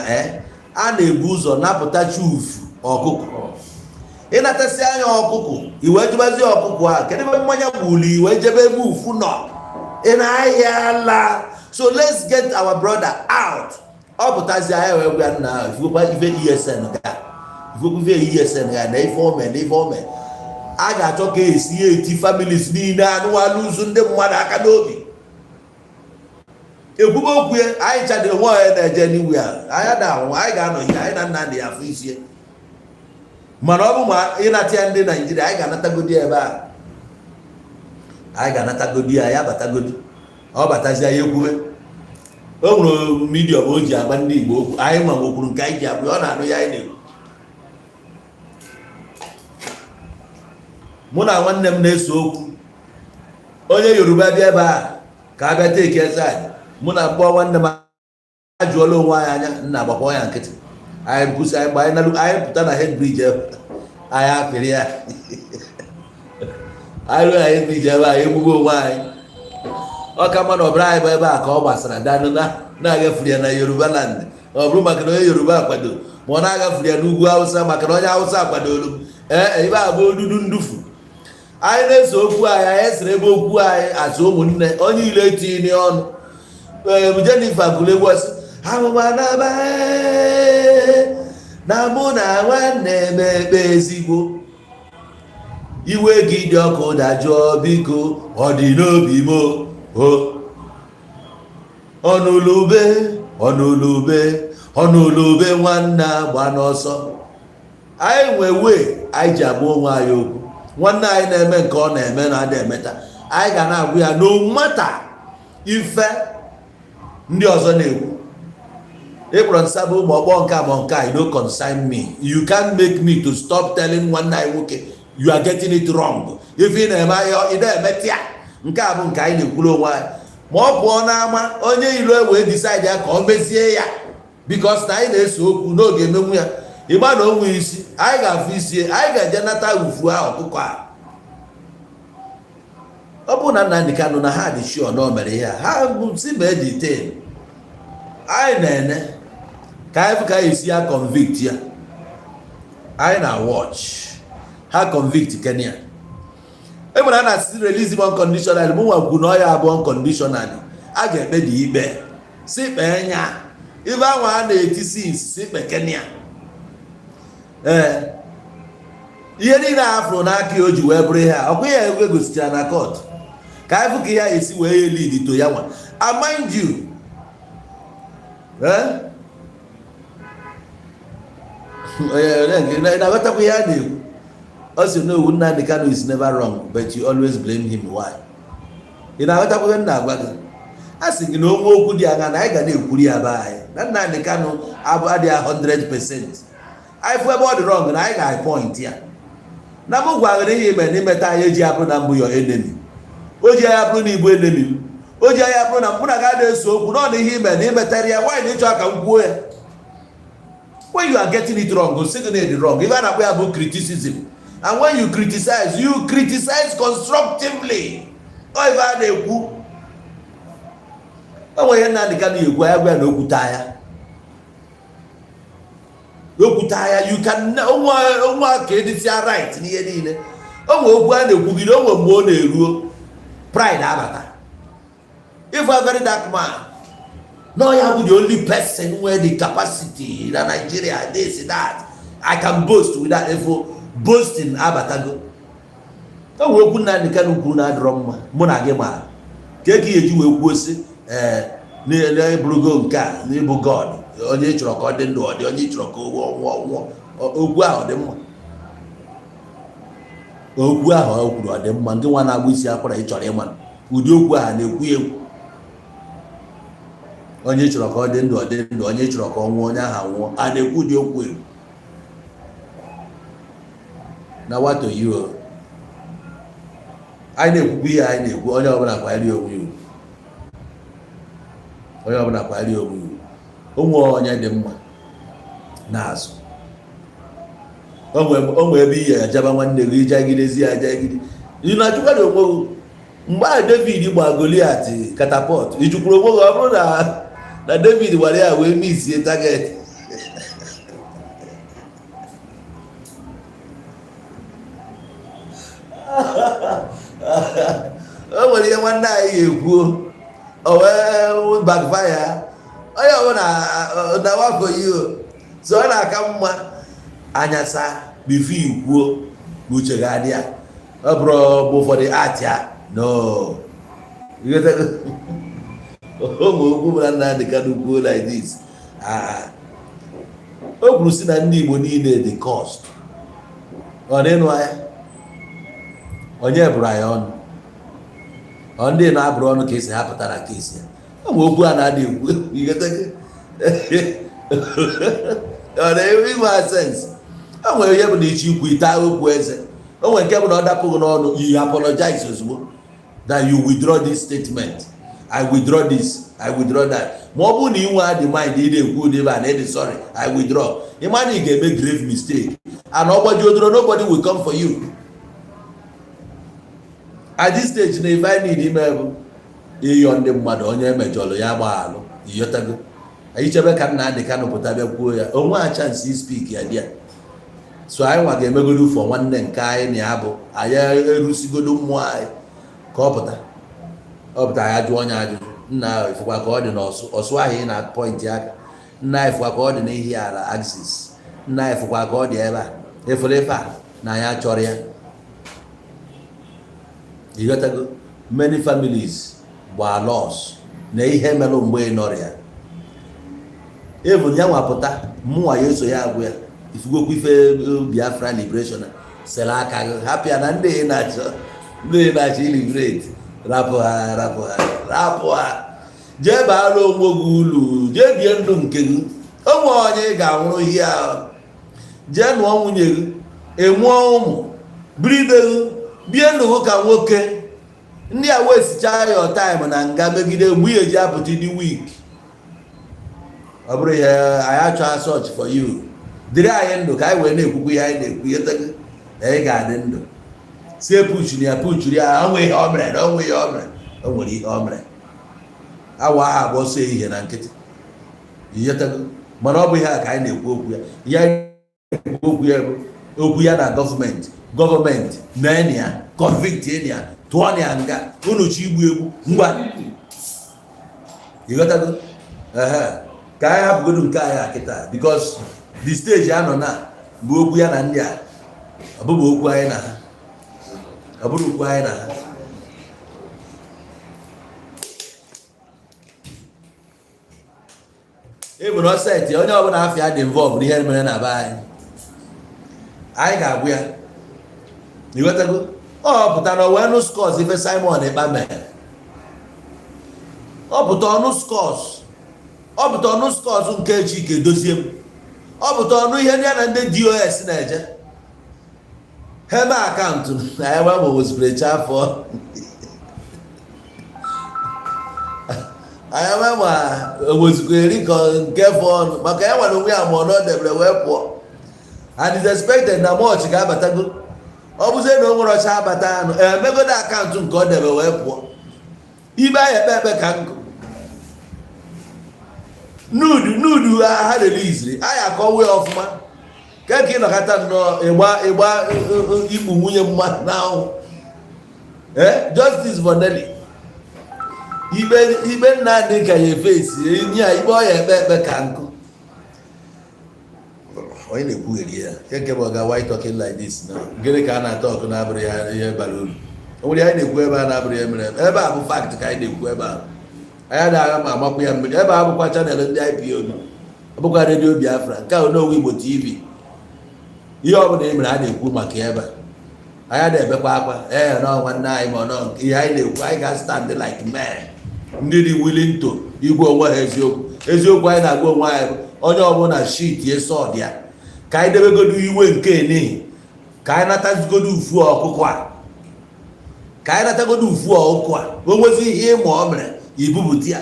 a na-ebu ụzọ napụta chufu ọkụkọ. Ịnatasị anya ọkụkọ, iwe jebazie ọkụkọ a, kedu ebe mmanya gburu iwe jebe ebe ufu nọ. Ị na-ahịa ala. So let's get our brother out. Ọ pụtazie anya ewee ya nna ifukwa ife ESN ga. Ifukwa ife ESN ga na ife ome. A ga-achọ ka esi eti families niile anụwanụ ụzụ ndị mmadụ aka n'obi. Ekwugo okwu anyị chadịrị nwa onye na-eje n'iwu ya, anyị na-anwụ, anyị ga-anọ ihe, anyị na Nnamdi ya afọ isi. Mana ọ bụ ma ịnata ya ndị Naịjirịa, anyị ga-anatagodi ebe a. Anyị ga-anatagodi ya, ya batagodi. Ọ batazi ya ekwuwe. O nwere midiọm o ji agba ndị Igbo okwu, anyị nwa nwekwuru nke anyị ji abụ, ọ na-anụ ya anyị na-ekwu. Mụ na nwanne m na-eso okwu. Onye Yoruba bịa ebe a ka a bịa take side. Mụ na mkpọ nwanne m ajụọla onwe anyị anya, nna agbakpọ ya nkịtị. Anyị busi anyị pụta na head bridge anyị apịrị ya. Anyị ruo na head bridge ebe a egbugo onwe anyị. Ọ ka mma na ọbụla anyị bụ ebe a ka ọ gbasara danụ na-agafere ya na Yoruba land. Ọ bụrụ maka na onye Yoruba akwado, ma ọ na-agafere ya n'ugwu Hausa maka na onye Hausa akwadolu. Ebe a bụ odudu ndufu. Anyị na-ese okwu anyị esere ebe okwu anyị azụ ụmụnne onye ile etinye ọnụ. Jennifer Gulegwasi amụma na mụ na nwanne m ebe ezigbo iwe gị dị ọkụ dajụọ biko ọ dị n'obi m ọnụlube nwanne gba n'ọsọ. Anyị nwewe anyị ji agba onwe anyị okwu. Nwanne anyị na-eme nke ọ na-eme na ada emeta, anyị ga na-agwụ ya no matter ife ndị ọzọ na-ekwu. Ịkpọrọ nsabụ ma ọgbọ nke a ma nke a, you don't consign me. You can't make me to stop telling nwanne anyị nwoke you are getting it wrong. If ị na-eme ahịa ị na-emeta ya, nke a bụ nke anyị na-ekwuru onwe anyị. Ma ọ pụọ n'ama onye ilo wee decide ya ka ọ mezie ya because na anyị na-ese okwu n'oge emenwu ya. Ịgba na onwe isi, anyị ga-afụ isi, anyị ga-eje nata ufu ahụ ọkụkọ a. Ọ bụ na Nnamdi Kanu na ha dị sure na o mere ihe ha si mee detain. Anyị na-ene ka anyị ka esi ya convict ya. Anyị na watch ha convict Kenya. E nwere a na-asị release him unconditionally, mụ nwa kwu na ọ ya abụ unconditionally. A ga-ekpe dị ikpe si kpee nya ife ahụ a na-eti si kpe Kenya. Ihe niile afro n'aka o ji wee bụrụ ihe a ọkwa ya egwe gosichara na court ka anyị fụ ka ya esi wee lead to ya nwa. I mind you na-aghọtakwa ihe a na-ekwu. Ọ sị na owu Nnamdi Kanu is never wrong but you always blame him. Why? Ị na-aghọtakwa ihe m na-agwa gị. A sị gị na onwe okwu dị anya na anyị ga na-ekwuri ya be anyị na Nnamdi Kanu adịghị 100%. Anyị fụ ebe ọ dị wrong na anyị ga-point ya. Na m gwagara ihe ime n'imeta anyị eji abụrụ na mbụ your enemy. O ji ya bụrụ na igbo enemy m. O ji ya bụrụ na mkpụ na ga na-eso okwu na ọ na ihe ime na imetara ya why na ịchọ aka m kwuo ya. When you are getting it wrong, go say it wrong. Even if we have criticism, and when you criticize constructively. Or if I dey ku, o we Nnamdi Kanu egwu ya gwa na okwuta ya. okwuta ya you can onwe ka edisia right n'ihe niile onwe okwu a na-ekwugide onwe mgbe ọ na-eruo pride abata. If a very dark man, no, you are the only person where the capacity in Nigeria, this, that, I can boast without ever boasting abatago. Oh, we couldn't have the kind of guna drum, Monagema. Keki eji we kwusi ne brugo nka ne bu God onye chiro ka dị ndụ ọdị onye chiro ka ogwu ahụ dị mma ogwu ahụ okwuru ọ dị mma ndị nwa na-agba isi akwara ị chọrọ ịma ụdị okwu ahụ na-ekwu egwu onye chiro ka ọ dị ndụ ọ dị ndụ onye chiro ka ọ nwụọ onye ahụ nwụọ a na-ekwu ụdị okwu egwu na wato yiwo anyị na-ekwukwu ihe anyị na-ekwu onye ọbụla kwanyere onwe iwu onye ọbụla kwanyere onwe iwu onwe onye dị mma n'azụ onwe ebe ihe ajaba nwanne gị ijagidezi ajagide ị na-achụkwa na onwe mgbe a David gba Goliath katapọt ijukwuru onwe gị ọ bụrụ na David gwara ya wee misie target o nwere ihe nwanne anyị ga-ekwuo o wee backfire onye ọbụla na wafọ yi so ọ na-aka mma anyasa bifo ikwuo uche ga adị ya ọ bụrụ bụ ụfọdụ ati ya no ụmụ okwu mara nna dị ka n'ukwuo like this o kwuru si na ndị Igbo niile dị cost ọ dịnụ anya onye bụrụ anyị ọnụ ọ ndị na-abụrụ ọnụ ka esi ha pụtara ka esi ya ọ bụ okwu a na-adị ekwu ọ na-enwe inwe asensị o nwere ihe bụ na iche ikwu ite okwu eze o nwere nke bụ na ọ dapụghị n'ọnụ you apologize ozugbo that you withdraw this statement I withdraw this I withdraw that ma ọ bụrụ na ị nwe the mind ị na-ekwu n'ebe a na ịdị sorry I withdraw ịma na ị ga-eme grave mistake and ọ gbaji odoro nobody will come for you. At this stage na if I need ime bụ ịyọ ndị mmadụ onye emejọrọ ya gbaalụ ịyọtago anyị chebe ka nna adị ka nụpụta bịa kwuo ya onwe a chance ispeak ya dị ya so anyị nwa ga-emegodo ụfọ nwanne nke anyị na ya bụ anyị erusigodo mmụọ anyị ka ọ pụta ya jụọ onye ajụjụ nna ifụkwa ka ọ dị n'ọsụ ahụ ị na pọintị aka nna ifụkwa ka ọ dị n'ihi ala axis nna ifụkwa ka ọ dị ebe a efere efe a na ya chọrọ ya. You got to go. Many families were lost. Na ihe melụ mgbe ị nọrọ ya even ya nwapụta mụnwa ya eso ya agwụ ya ifugokwu ife Biafra liberation sela aka gị hapịa na ndị na-achọ iliberate rapụ ha jee baara onwe gị ulu jee bie ndụ nke gị onwe onye ị ga-anwụrụ ihe ahụ jee nụọ nwunye gị enwụọ ụmụ biri ibe gị bie ndụ gị ka nwoke ndị a wesichaa your time na nga megide mgbe ihe ji apụta dị week ọ bụrụ ihe anyị achọ search for you dịrị anyị ndụ ka anyị wee na-ekwukwu ihe anyị na-ekwu ihe anyị ga-adị ndụ sie puchuru ya puchuru ya onwe ihe o mere na onwe ihe o mere o nwere ihe o mere awa aha bụ ọsọ ehihie na nkịtị ihe mana ọ bụ ihe a ka anyị na-ekwu okwu ya ihe anyị na-ekwu okwu ya bụ okwu ya na gọọmenti na enyi ya convict enyi ya tụọ ya nga unu chi igbu egbu ngwa ịghọtago ka anyị hapụgodu nke anyị akịta because the stage ya nọ na bụ okwu ya na ndị a ọ bụghị okwu anyị na ha ọ bụrụ okwu anyị na ha ịbụ na ọseti onye ọbụla afọ ya dị involved n'ihe mere na be anyị ga-agwụ ya ịghọtago ọ pụtara wee nụ scores ife Simon Ekpa mere ọ pụta ọnụ scores nke Chike Dozie m ọ pụta ọnụ ihe ndị a na ndị DOS na-eje heme akaụntụ na ya gba mawozibrecha afọ anya ma ma owozikwa eri ka nke fọ ọnụ maka ya nwere onwe ya ma ọ nọdebere wee pụọ and is expected na mọchị ga-abatago ọ bụzie na o nwere ọcha abata anụ emegodo akaụntụ nke ọ debe wee pụọ ibe anyị ekpe ka nkụ nudu ha reliziri anyị akọwe ọfụma Keke nọkata nnọọ ịgba igbu nwunye mmadụ n'ahụ. Justice for Nelly. Ikpe Nnamdi ka ya efesi enyi a ikpe ọ ya ekpe ka nkụ. Onye na-ekwugheri ya keke bụ ọga why talking like this now? Gịnị ka a na-ata ọkụ na-abụrụ ya ihe bara uru? O nwere anyị na-ekwu ebe a na-abụrụ ya mere ebe a bụ fact ka anyị na-ekwu ebe a. Anyị adịghị ma amakwu ya mmiri ebe a bụkwa chanel ndị IPO bụkwa redio Biafra nke a Onowu Igbo TV. Ihe ọ bụla e mere a na-ekwu maka ebe a anyị na-ebekwa akwa nọ nwanne anyị ma nọ ihe anyị na-ekwu anyị ga-stand like men ndị dị willing to igwe onwe ha eziokwu anyị na-agwa onwe anyị onye ọbụla shit ye sọd ya ka anyị debegodo iwe nke n'ihi ka anyị natagodo ufu ọkụkọ a ka anyị natagodo ufu ọkụkọ a o nwezi ihe ịma ọ mere ibupụta ya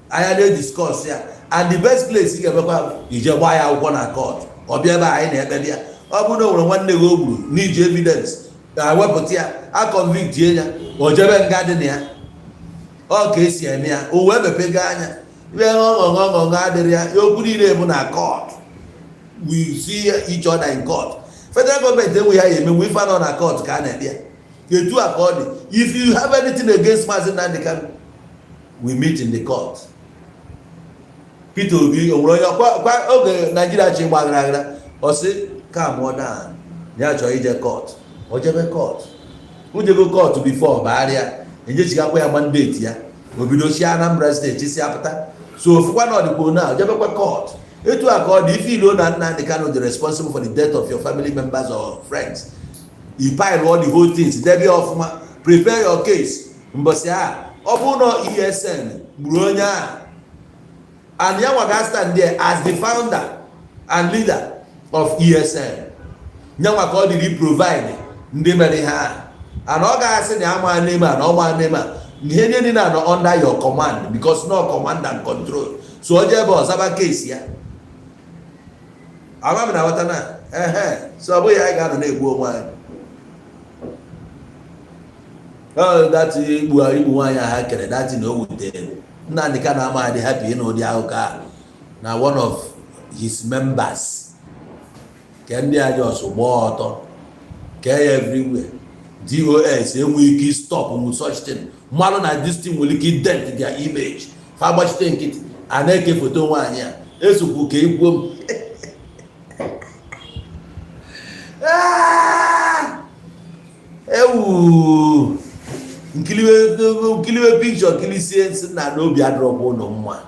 anya na-ediskọs ya and the best place ị ga-emekwa ije gbaa ya akwụkwọ na kọt ọ bịa ebe anyị na-ekpeli ya ọ bụrụ na o nwere nwanne gị o gburu n'iji evidence wepụta ya akọnviktie ya o jebe nga dị na ya ọ ka esi eme ya o wee mepego anya ibe ọṅụṅụ adịrị ya okwu niile bụ na court. We see each other in court. Federal government enweghị ya emenwe ife anọ na court ka a na-ede ya etu a ka ọ dị. If you have anything against Maazị Nnamdi Kanu, we meet in the court. Peter Obi o nwere onye kwa oge Nigeria chi gbagara aghara ọ sị ka mụọ down ya chọrọ ije court o jebe court ujego court before bagharịa enyechigakwa ya mandate ya obido si Anambra steeti si apụta so ofukwa na ọdịkwa na jebekwa court etu a ka ọ dị ife ilo na Nnamdi Kanu dị responsible for the death of your family members or friends. You pile all the whole things debe ọfụma prepare your case mbọsị a ọ bụ na ESN gburu onye a and ya nwa ga stand there as the founder and leader of ESN nyanwa ka ọ dịrị provide ndị mere ha and ọ ga-asị na ama name na ọma name ihe niile na nọ under your command because no command and control so o jebe ọzaba case ya ama m na wata na so ọ bụghị anyị ga-anọ na-egbu onwe anyị dati igbu nwaanyị ha kere dati na o wutere Nnamdi Kanu ama adị happy na ụdị ahụ ka na one of his members ke ndị a just gbaa ọtọ ke ya everywhere DOS enweghị ike stop with such thing mmanụ na this thing nwere ike dent their image fa gbachite nkịtị a na-eke foto nwaanyị a esokwu ka ikwuo m ewu nkiliwe picture kilisie nsị na n'obi adọrọkwa ụlọ mma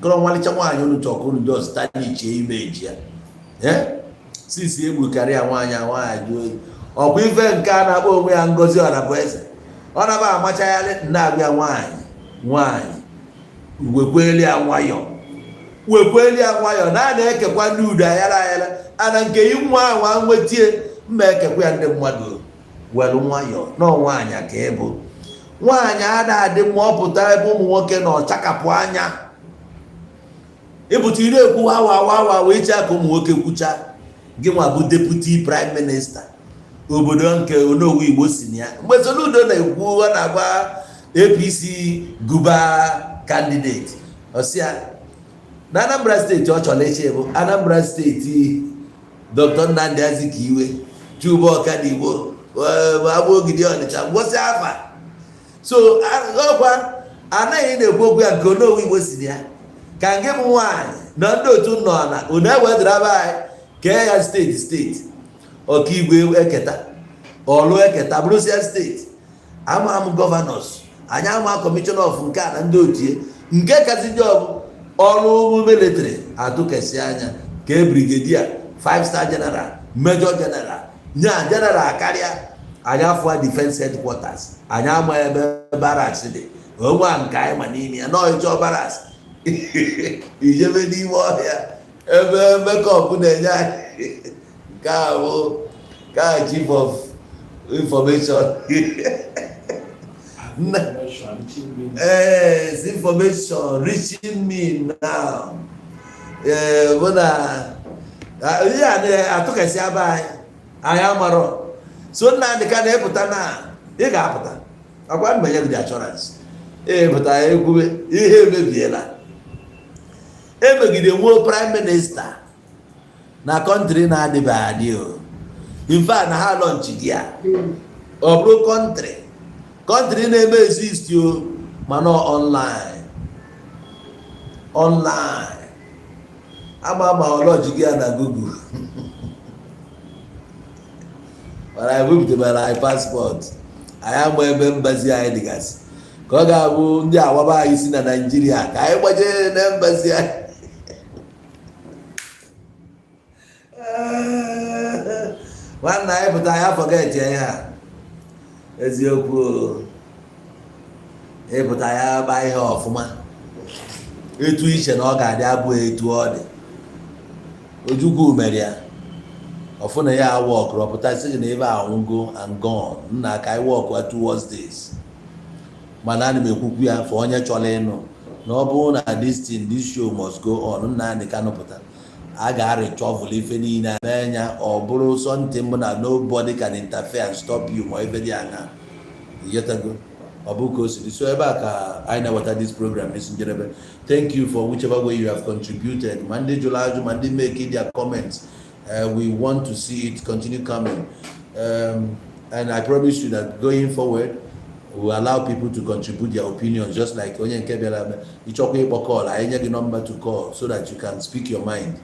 nkọrọ nwalicha nwaanyị ụnụ chọkụ ụnụ just tanichie image ya sisi egbu karịa nwaanyị oyi ọkwa ife nke a na-akpọ onwe ya Ngozi Ọnabụeze ọ naba amachagharị na-abịa nwaanyị wekweli ya nwayọ na a na-ekekwa ndị udo ayara ana nke nwa anwa nwetie mma ekekwa ya ndị mmadụ welu nwayọ nọ nwaanyị ka ịbụ nwaanyị adị mma ọ pụta ebe ụmụ nwoke na ọchakapụ anya ịpụta ire ekwu wa wee chaa ka ụmụ nwoke kwucha gị nwa bụ deputy prime minister obodo nke Onowu Igbo si na ya mgbe Soludo na-ekwu ọ na-agba APC guba candidate ọsịa na Anambra steeti ọ chọrọ eche bụ Anambra steeti Dr. Nnamdi Azikiwe Chuba Ọkadigbo Agbogidi Ọnịcha mgbọsị afa so ọkwa anaghị na-ekwu okwu ya nke Onowu Igbo si na ya ka nke bụ nwaanyị na ndị otu nọ na unu ewedịraba anyị kee ya steeti Ọkaigwe eketa ọlụ eketa Brussels steeti ama gọvanọs anyị ama kọmishọna of nke a na ndị otie nke kasị dị ọrụ military atụkesi anya ka brigadier 5-star general major general nya general karịa anyị afọ defense headquarters anyị ama ebe barracks dị onwe nke anyị ma n'ime ya na ọchọ barracks ijebe n'ime ọhịa ebe mekọp na-enye anyị nke a bụ chief of information information reaching me now bụ na ihe a na-atụkasị aba anyị amarọ so Nnamdi Kanu epụta na ị ga-apụta akwa mmenye gị assurance epụta ekwube ihe emebiela emegide nwuo prime minister na country na-adịba adị o. In fact na ha launch gị a ọ bụrụ country na-eme exist o mana online ama ọlọji gị a na Google mana anyị wepụtabara anyị paspọtụ anyị ama ebe mbazi anyị dịgasị ka ọ ga-abụ ndị awaba anyị si na Naịjirịa ka anyị gbajee na mbazi anyị nwanna anyị pụta ya forget ya eziokwu ịpụta ya gba ihe ọfụma etu iche na ọ ga-adị abụghị etu ọ dị. Ojukwu mere ya ọfụ na ya wọk rọpụta sị na ebe anwụgo and gone nna ka anyị wọk towards this. Mana ana m ekwukwu ya for onye chọrọ ịnụ na ọ bụrụ na this show must go on nna anyị ka nụpụta a ga-arịchọvụl ife niile mee ya ọ bụrụ something mụ na nobody can interfere and stop you ma ife dị anya yetago ọ bụ ka o siri. So ebe a ka anyị na-eweta this program n'isi njedebe. Thank you for whichever way you have contributed. Ma ndị jụrụ ajụ ma ndị make their comments. We want to see it continue coming, and I promise you that going forward we will allow people to contribute their opinions, just like onye nke bịara ịchọkwa ịkpọ call anyị nye gị number to call so that you can speak your mind.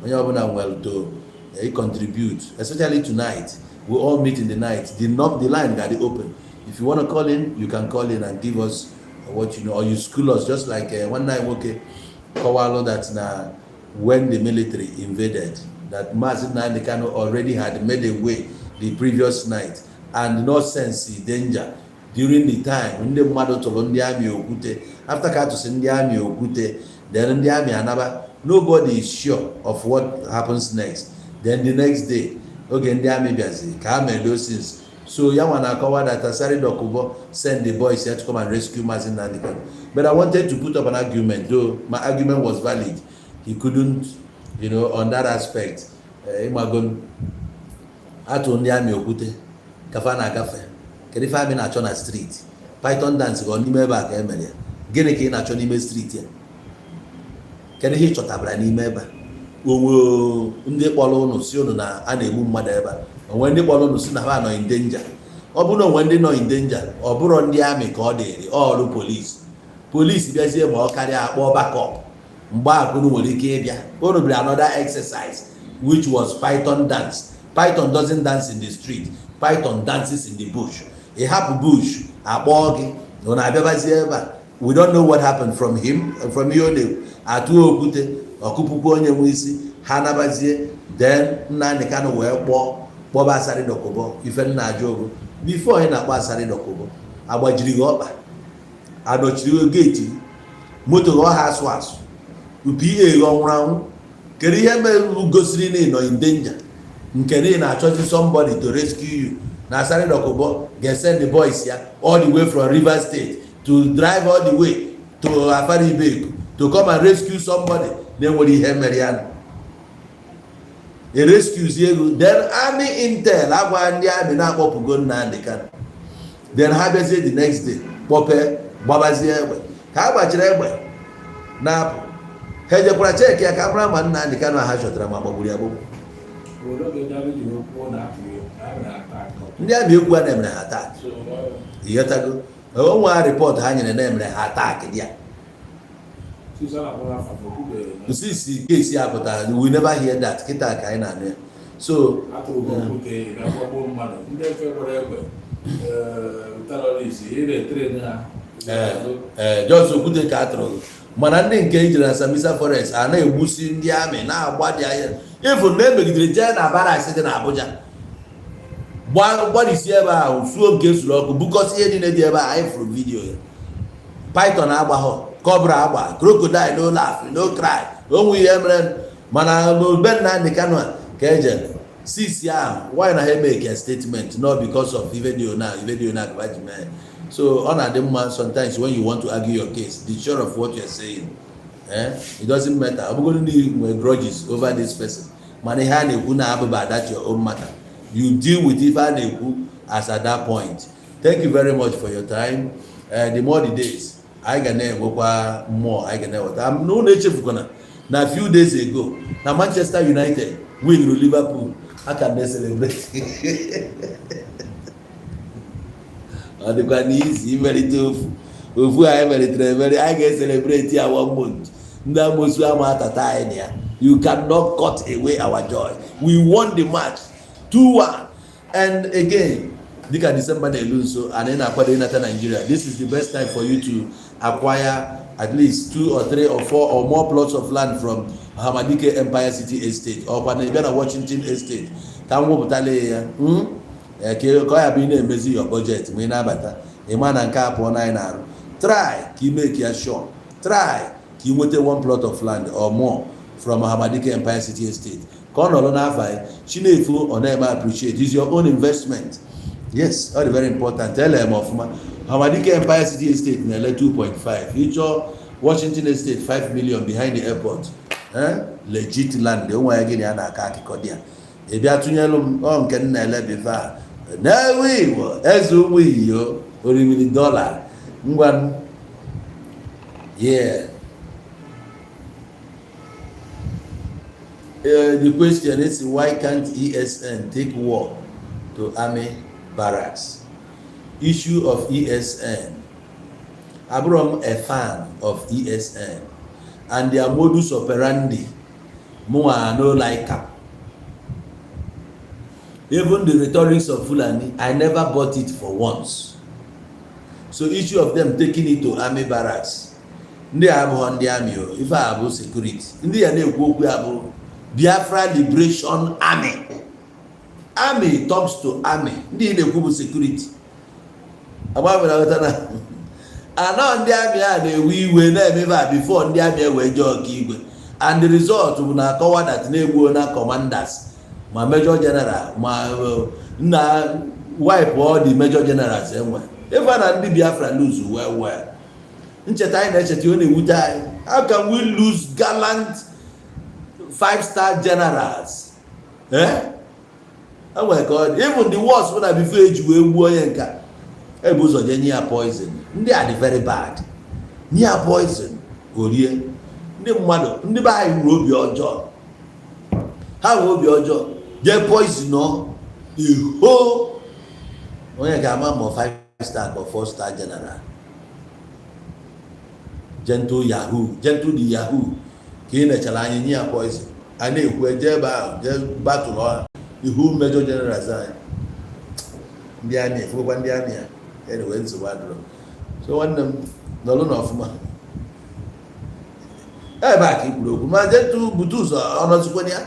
Onye ọbụla nwere to contribute, especially tonight. We all meet in the night. The line got it open. If you want to call in, you can call in and give us what you know, or you school us, just like one night okay Kowalo that now when the military invaded, that Mazin Nandekano already had made a way the previous night and no sense danger during the time when the mother told the army Okute, after Katus in the army Okute, then in the army Anaba, nobody is sure of what happens next. Then the next day, okay, in the army Biazi, Kame Dosins. So Yawana Kawa that Asari Dokubo sent the boys here to come and rescue Mazin Nandekano. But I wanted to put up an argument, though my argument was valid. He couldn't, you know, on that aspect. Imagon atu ndị amị Okwute kafa na agafe kedu ife amị na-achọ na street python dance go n'ime ebe a ka emere ya gịnị ka ị na-achọ n'ime street ya kedu ihe ị chọtabara n'ime ebe a onwe ndị kpọrọ ụnụ si ụnụ na a na-egbu mmadụ ebe a onwe ndị kpọrọ ụnụ si na ha nọ in danger ọ bụrụ na onwe ndị nọ in danger ọ bụrụ ndị amị ka ọ dịrị ọrụ polisi bịazie ma ọ karịa akpọ backup mgbe akụnụ nwere ike ịbịa o rubere another exercise which was python dance. Python doesn't dance in the street. Python dances in the bush. A happy bush akpọ gị na abịabazie ebe a. We don't know what happened from him, from Ijele atụ Okwute ọkụpụkwa onye nwe isi ha nabazie then Nnamdi Kanu wee kpọba Asari Dokubo ife nna ajọ ogo before ị na-akpọ Asari Dokubo agbajiri gị ọkpa adọchiri gị geeti moto gị ọha asụ asụ upi ihe ọnwụrụ anwụ kedu ihe mere gosiri na ị nọ in danger nke na ị na-achọzi somebody to rescue you na Asari Dokubo ga-send the boys ya all the way from Rivers State to drive all the way to Afari Ibeku to come and rescue somebody na-enwere ihe mere ya rescues ego then army intel agwa ndị army na-akpọpụgo Nnamdi Kanu then ha bịazie the next day kpọpe gbabazie egbe ka ha gbachiri egbe na-apụ ha ejekwara cheki ya ka mara ma Nnamdi Kanu ha chọtara ma gbagburu ya gbogbo ndị amị ekwu a na-emere ha atak ịghọtago onwe report ha nyere na-emere ha atak dị ya usisi kesi apụtara we never hear that kịta ka anyị na-anụ ya so Jos Okwute ka atụrụ mana ndị nke ijere na Sambisa Forest a na-egbusi ndị amị na-agba dị anya ịfụ na emegidere jee na baraks dị na Abuja gbalịsi ebe ahụ suo nke suru ọkụ bukọsi ihe niile dị ebe a anyị fụrụ vidiyo ya python agbaghọ cobra agba crocodile no laugh no cry onwe ihe mere mana n'obe Nnamdi Kanu ka ejere sisi ahụ why na ha make a statement not because of video na gbaji. So on at the moment, sometimes when you want to argue your case, be sure of what you're saying. It doesn't matter. I'm going to need grudges over this person. That's your own matter. You deal with it as at that point. Thank you very much for your time. The more the days, I can more. I'm no nature for now. A few days ago, now Manchester United win ru Liverpool a ka na-celebrate ọ dịkwa n'izi imerite ofu anyị meritere emeri anyị ga-eselebrate ya 1 month ndị amosu ama atata anyị na ya. You cannot cut away our joy. We won the match 2-1 and again dịka December na-elu nso and ị na-akwado ịnata Nigeria, this is the best time for you to acquire at least 2 or 3 or 4 or more plots of land from Hamadike Empire City Estate or kwa na Washington Estate ka m wepụtale ya ka ya bụ ị na-emezi your budget ma ị na-abata ịma na nke a pụọ na anyị na-arụ. Try ka ị make ya sure, try ka ị nweta 1 plot of land or more from Hamadike Empire City Estate ka ọ nọrọ n'afọ anyị Chinefu ọ na-eme appreciate. Is your own investment. Yes, all very important. Tell them ọfụma Hamadike Empire City Estate na-ele 2.5, ịchọ Washington Estate 5 million behind the airport. Legit land onwe ya gịnị a na-aka akụkọ dị ya ị bịa tụnyelụ m nke m na-ele bife a na-ewe Igbo eze ụmụ iyo orimiri $1 ngwa yeah. The question is why can't ESN take war to army barracks? Issue of ESN. I'm a fan of ESN and their modus operandi. More no like them. Even the rhetorics of Fulani, I never bought it for once. So issue of them taking it to army barracks. Ndị abụ ndị army o, ife abụ security. Ndị ya na-ekwu okwu abụ Biafra Liberation Army. Army talks to army. Ndị na-ekwu bụ security. Agbabara wetana. Anọ ndị army a na-ewe iwe na-emebe before ndị army ewe jee ọka igwe. And the result bụ na akọwa that na-egbuo na commanders ma major general ma na wipe all the major generals enwe. Even na ndị Biafra lose well. Ncheta anyị na-echeta ọ na-ewute anyị. How can we lose gallant 5-star generals? Oh my God, even the worst when I before eji wee gbuo onye nka ebu ụzọ je nye ya poison. Ndị a dị very bad. Nye ya poison orie. Ndị mmadụ ndị be anyị nwere obi ọjọọ. Ha nwere obi ọjọọ je poison no iho onye ga-ama ma 5-star or 4-star general. Gentle Yahoo, gentle the Yahoo ka ị nechara anyị nye ya poison. A na-ekwu eje ebe ahụ je batụrụ ọha ihu major generals anyị ndị anyị efukwa ndị anyị ya anyway nsogbu adịrọ. So nwanne m nọrụ n'ọfụma ebe a ka i kwuru okwu ma jetu bute ụzọ ọnọzikwenye ya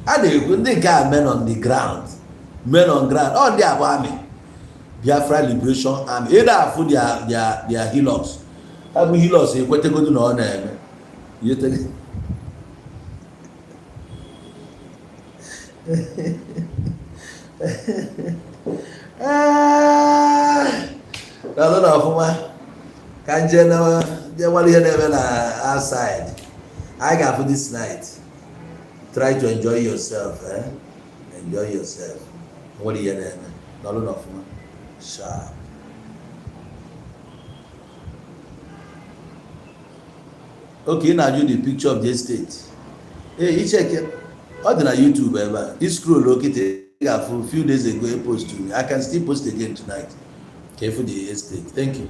a na-ekwu ndị nke a men on ground ọ ndị abụ amị Biafra Liberation Army. Ị na-afụ their healers. Ha bụ healers ekwetegodu na ọ na-eme alụ na ọfụma ka nje na nwere ihe na-eme na outside. I ga-afụ this night. Try to enjoy yourself. Enjoy yourself. Nwere ihe na-eme alụ na ọfụma sharp. Okay, now you the picture of the estate. Hey, you check it. How did I YouTube ever? This scroll located a few days ago. I post to me. I can still post again tonight. Okay, for the estate. Thank you.